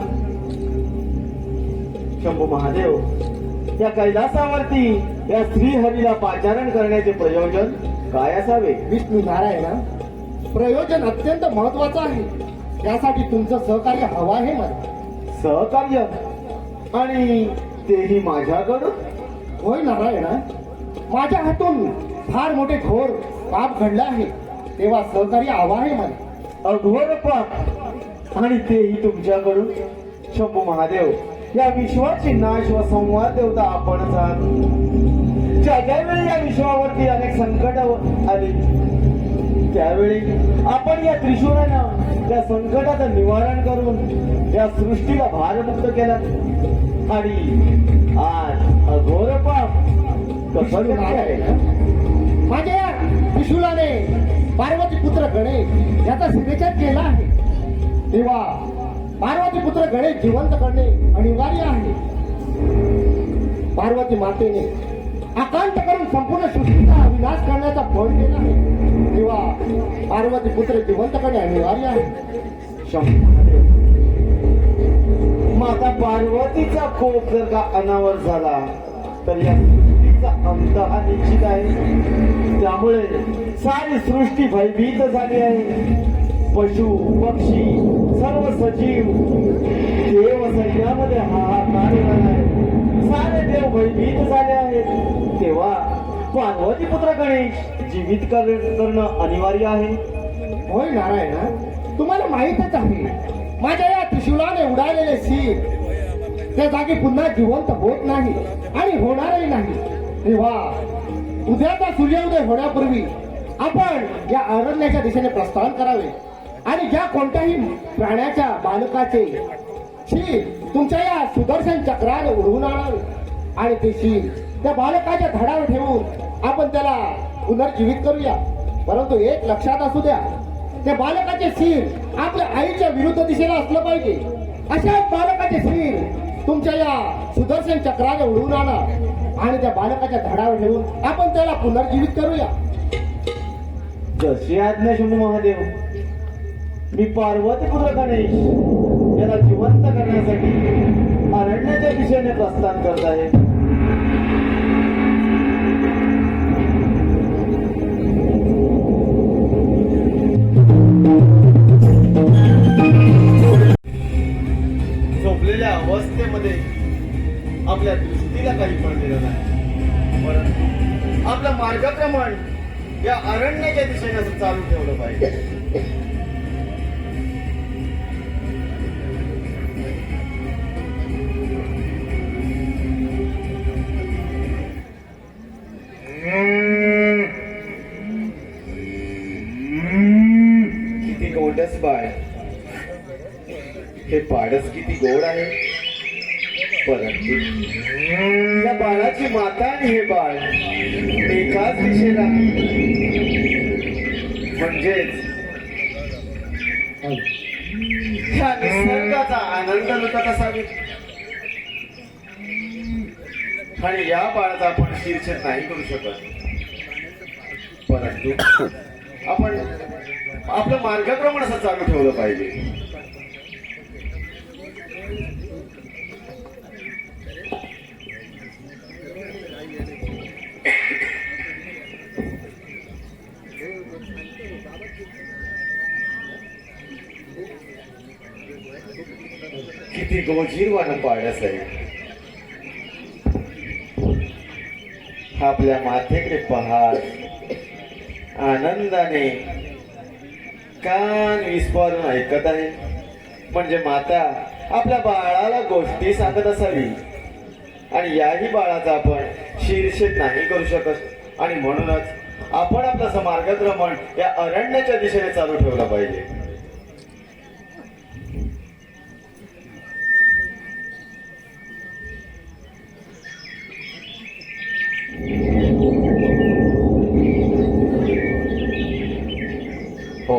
शंभू महादेव, या कैलासावरती या श्रीहरीला पाचारण करण्याचे प्रयोजन काय असावे? विष्णू नारायण, प्रयोजन अत्यंत महत्वाचं आहे. यासाठी तुमचं सहकार्य हवं आहे मला. सहकार्य? आणि तेही माझ्याकडून? होय नारायण, माझ्या हातून फार मोठे घोर पाप घडले आहे, तेव्हा सहकार्य हवं आहे मला. अघोर पाप आणि तेही तुमच्याकडून? शंभू महादेव, या विश्वाची नाश व संवाद देवता आपणच आहात. ज्या ज्यावेळी या विश्वावरती अनेक संकट आली, त्यावेळी आपण या त्रिशूळानं त्या संकटाचं निवारण करून या सृष्टीला भारमुक्त केला. आणि आज अघोर पाप कसं शक्य आहे? माझ्या या त्रिशूलाने पार्वती पुत्र गणेश याचा सिग्नेचर केला आहे, तेव्हा पार्वती पुत्र गणेश जिवंत करणे अनिवार्य आहे. पार्वती मातेने आकांत करून संपूर्ण सृष्टीचा विनाश करण्याचा बळ केला आहे, तेव्हा पार्वती पुत्र जिवंत करणे अनिवार्य आहे. शंभू महादेव, माता पार्वतीचा कोप जर का अनावर झाला तर या सृष्टीचा अंत हा निश्चित आहे. त्यामुळे सारी सृष्टी भयभीत झाली आहे. पशु पक्षी सर्व सजीव देव सैन्यामध्ये हाहाकार झालाय. सारे देव भयभीत झाले आहेत. तेव्हा पार्वती पुत्र गणेश जीवित करणं अनिवार्य आहे. होय नारायण, तुम्हाला माहीतच आहे, माझ्या या त्रिशूलाने उडालेले सीर त्या जागी पुन्हा जिवंत होत नाही आणि होणारही नाही. तेव्हा उद्याचा सूर्योदय होण्यापूर्वी आपण या अरण्याच्या दिशेने प्रस्थान करावे आणि ज्या कोणत्याही प्राण्याच्या बालकाचे शीर तुमच्या या सुदर्शन चक्राने उडवून आणावे आणि ते शीर त्या बालकाच्या धडावर ठेवून आपण त्याला पुनर्जीवित करूया. परंतु एक लक्षात असू द्या, त्या बालकाचे शीर आपल्या आईच्या विरुद्ध दिशेला असलं पाहिजे. अशा बालकाचे शीर तुमच्या या सुदर्शन चक्राने उडवून आणा आणि त्या बालकाच्या धडावर ठेवून आपण त्याला पुनर्जीवित करूया. जशी आज्ञा शंभू महादेव. मी पार्वती पुत्र गणेश याला जिवंत करण्यासाठी अरण्याच्या दिशेने प्रस्थान करत आहे. झोपलेल्या अवस्थेमध्ये आपल्या दृष्टीला काही पडलेलं नाही, परंतु आपलं मार्गक्रमण या अरण्याच्या दिशेने असं चालू ठेवलं पाहिजे. बाळ, हे पाडच किती गोड आहे, परंतु या बाळाची माता आणि हे बाळ एकाच दिशेला, म्हणजेच ह्या निसर्गाचा आनंद लुटत असावी. आणि या बाळाचा आपण शीर्षक नाही करू शकत, परंतु आपण आपलं मार्गक्रमण असं चालू ठेवलं पाहिजे. किती गोजीरवानं पाडस आहे. आपल्या माथेकडे पाहत आनंदाने कान विस्फारून ऐकत आहे, म्हणजे माता आपल्या बाळाला गोष्टी सांगत असावी. आणि याही बाळाचा आपण शीर्षेत नाही करू शकत, आणि म्हणूनच आपण आपलं मार्गक्रमण या अरण्याच्या दिशेने चालू ठेवलं पाहिजे. हो,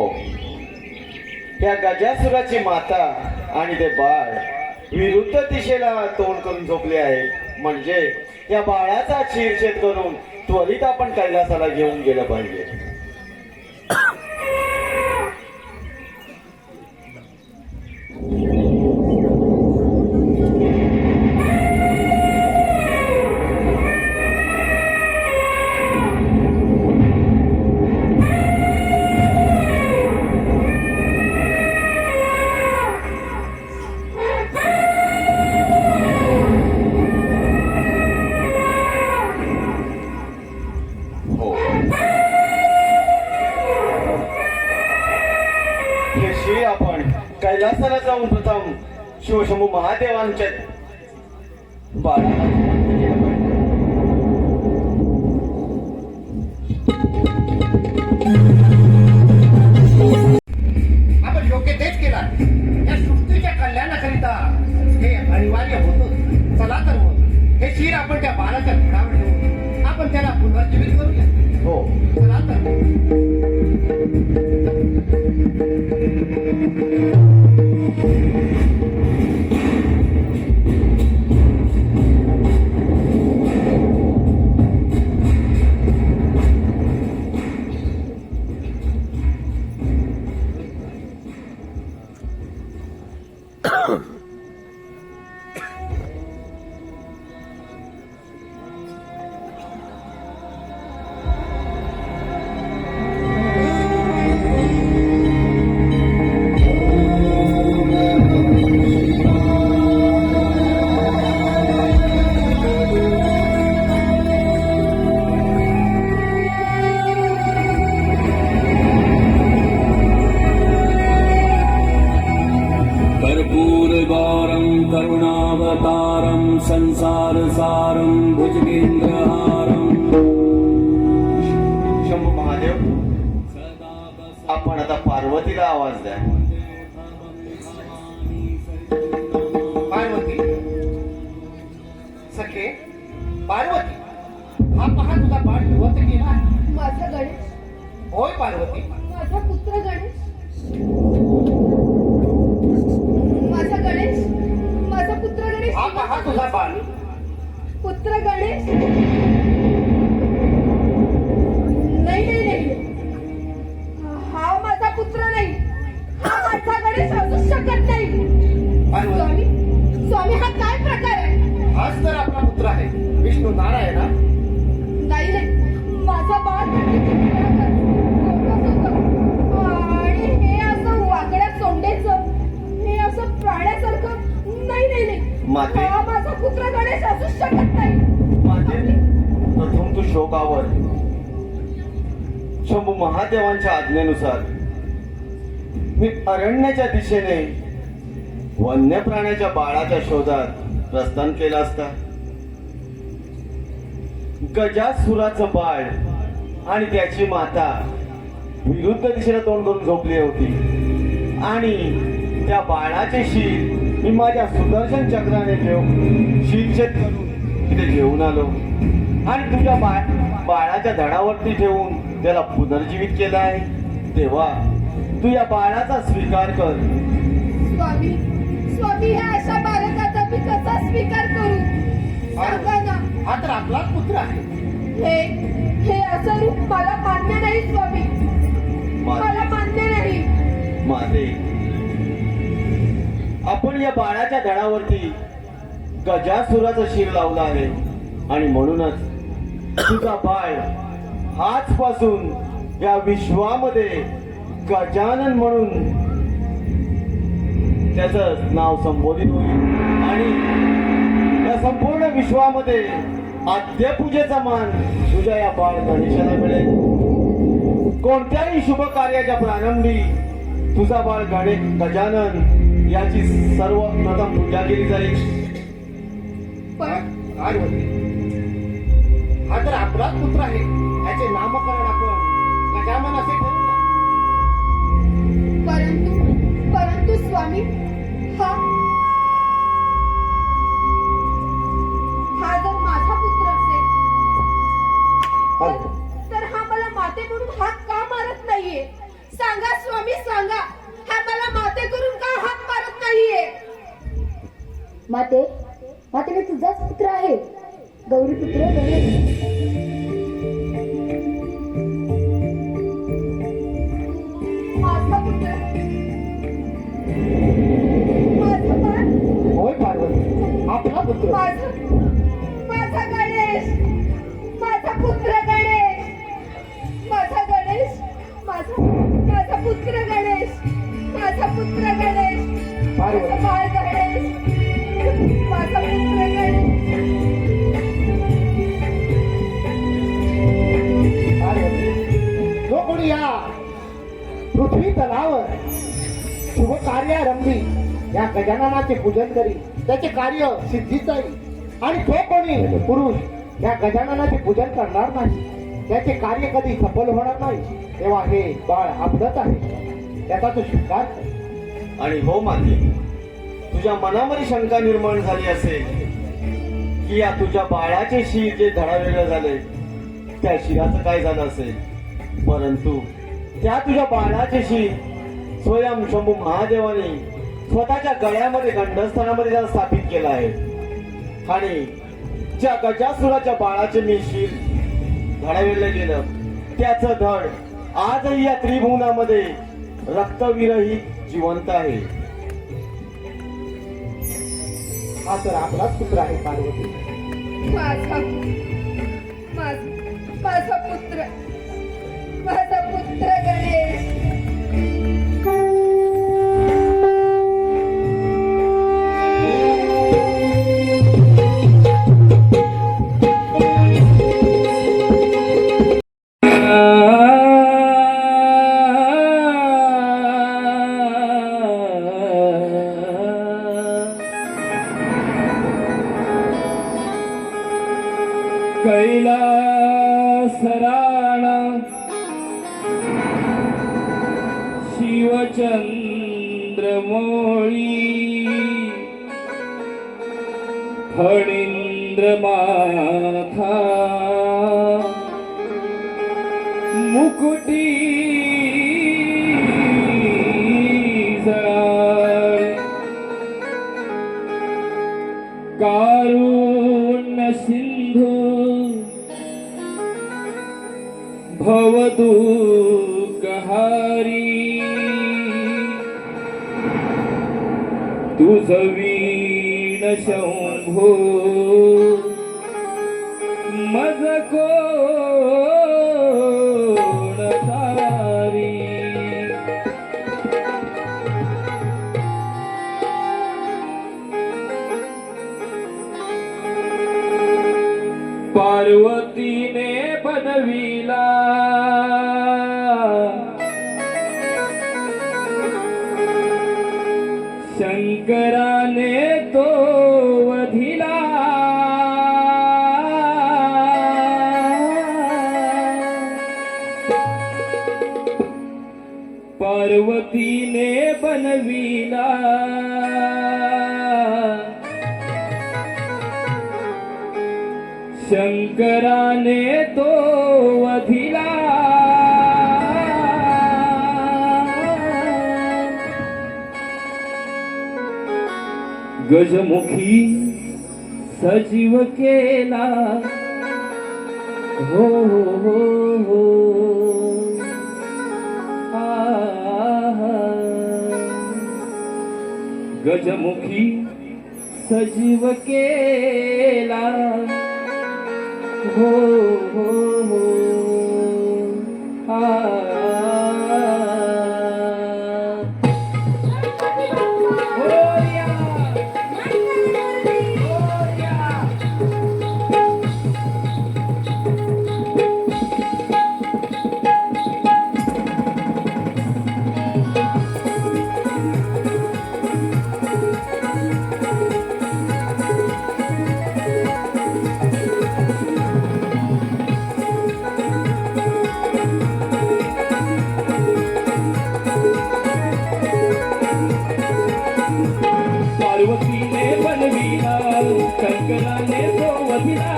या गजासुराची माता आणि ते बाळ विरुद्ध दिशेला तोंड करून झोपले आहे, म्हणजे या बाळाचा शिरछेद करून त्वरित आपण कैलासाला घेऊन गेलं पाहिजे. आपण कैलासाला जाऊन प्रथम शिवशंभू महादेवांच्या बाळाला आपण योग्य तेच केला. या सृष्टीच्या कल्याणाकरिता हे अनिवार्य होतं. चला तर मग हे शिर आपण त्या बाळाच्या घरावर ठेवू, आपण त्याला पुनर्जीवित करूया. हो, चला तर. करुणावतारं संसारसारं भुजगेन्द्रहारं. शंभू महादेव, आपण आता पार्वतीला आवाज द्या. पार्वती, सखे पार्वती, हा पहा तुझा बाळ जिवंत गेला. माझा गणेश, होय पार्वती. माझा पुत्र गणेश, माझा गणेश, माझा पुत्र गणेश. हा पहा तुझा बाळ. पुत्र गणेश. नाही नाही नाही, हा माझा पुत्र नाही, हा माझा गणेश असूच शकत नाही. स्वामी, स्वामी, हा काय प्रकार आहे? हाच तर आपला पुत्र आहे, विष्णू नारायण. नाही नाही, माझा बाळ आणि हे असं वाकड्या सोंडेचं, हे असं प्राण्यासारखं. नाही नाही नाही, माते, हा माझा पुत्र गणेश असूच शकत नाही. माते, प्रथम तू शोकावर. शंभू महादेवांच्या आज्ञेनुसार मी अरण्याच्या दिशेने वन्य प्राण्याच्या बाळाच्या शोधात प्रस्थान केला असता गजासुराचं बाळ आणि त्याची माता विरुद्ध दिशेला तोंड करून झोपली होती, आणि त्या बाळाचे शीर मी माझ्या सुदर्शन चक्राने शीरछेद करून तिथे घेऊन आलो आणि तुझ्या बाळाच्या धडावरती ठेवून त्याला पुनर्जीवित केलं आहे. तेव्हा तू या बाळाचा स्वीकार कर. स्वामी स्वामी ह्या अशा बालकाचा मी कसा स्वीकार करू सांगा ना. हा तर आपलाच पुत्र आहे. हे असं रूप मला मान्य नाही स्वामी, मला मान्य नाही. माझे आपण या बाळाच्या धडावरती गजासुराचं शिर लावलं आहे आणि म्हणूनच तुझा बाळ आजपासून या विश्वामध्ये गजानन म्हणून त्याचं नाव संबोधित होईल आणि या संपूर्ण विश्वामध्ये आद्यपूजेचा मान तुझ्या या बाळ गणेशाला मिळेल. कोणत्याही शुभ कार्याच्या प्रारंभी तुझा बाळ गजानन याची सर्वप्रथम पूजा केली जाईल. हा तर आपलाच पुत्र आहे, याचे नामकरण आपण गजानन असे करू. परंतु स्वामी हा जर माझा पुत्र असेल तर हा मला मातेकडून हात का मारत नाहीये? सांगा स्वामी सांगा, हा मला मातेकडून का हात मारत नाहीये? माते मी तुझाच पुत्र आहे, गौरीपुत्र गणेश. माझा पुत्र, माझा बाळ, होय पार्वती, आपला पुत्र. माझा गणेश, माझा पुत्र गणेश, माझा गणेश, माझा पुत्र गणेश, माझा पुत्र गणेश, माझा बाळ गणेश, माझा पुत्र गणेश. जो कोणी या पृथ्वी तलावर शुभ कार्यारंभी या गजाननाचे पूजन करी त्याचे कार्य सिद्धीत जाईल आणि जो कोणी पुरुष या गजाननाचे पूजन करणार नाही त्याचे कार्य कधी सफल होणार नाही. तेव्हा हे बाळ आपलंच आहे, त्याचा तो स्वीकार कर. आणि हो माते, तुझ्या मनामध्ये शंका निर्माण झाली असेल की या तुझ्या बाळाचे शिर जे धडावेगळं झाले त्या शिराचं काय झालं असेल, परंतु त्या तुझ्या बाळाचे शिर स्वयं शंभू महादेवाने स्वतःच्या गळ्यामध्ये गंडस्थानामध्ये त्याला स्थापित केलं आहे आणि ज्या गजासुराच्या बाळाचे मी शिर धडावेलं गेलं त्याचं धड आजही या त्रिभुवनामध्ये रक्तविरहित जिवंत आहे. हा तर आपलाच पुत्र आहे पार्वती. माझा पुत्र गणेश. कैलासराण शिवचंद्रमौळी फणींद्रमाथा मुकुटी जळाळ कारुण्य सिंधू भवदुःखहारी तुझ वीण शंभो मज कोण तारी. पार्वतीने बनविला शंकराने तो वधिला पार्वतीने शंकराने तो वधिला गजमुखी सजीव केला हो हो हो गजमुखी सजीव केला हो हो हो पार्वतीने बनविला शंकराने तो वधिला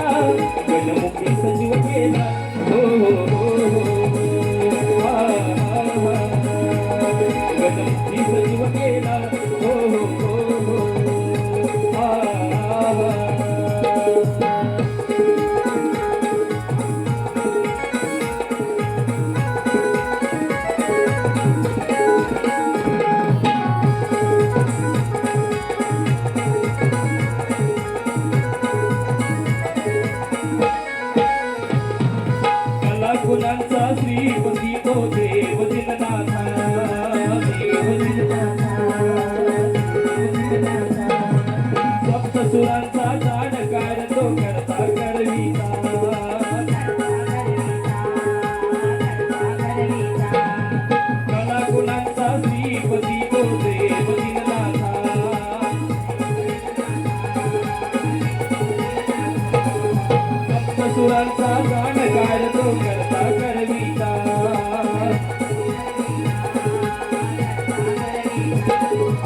गजमुखी सजीव केला हो हो हो गजमुखी सजीव केला हो हो हो गुणांचा श्रीपती तो देव दिननाथा सप्तसुरांचा जाणकार तो करता करविता कला गुणांचा श्रीपती तो देव दिननाथा सप्तसुरांचा जाणकार तो करता करविता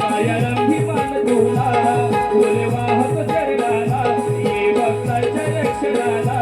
आयारंभिमान तुला फुले वाहक चरणाला ये भक्ताच्या रक्षणाला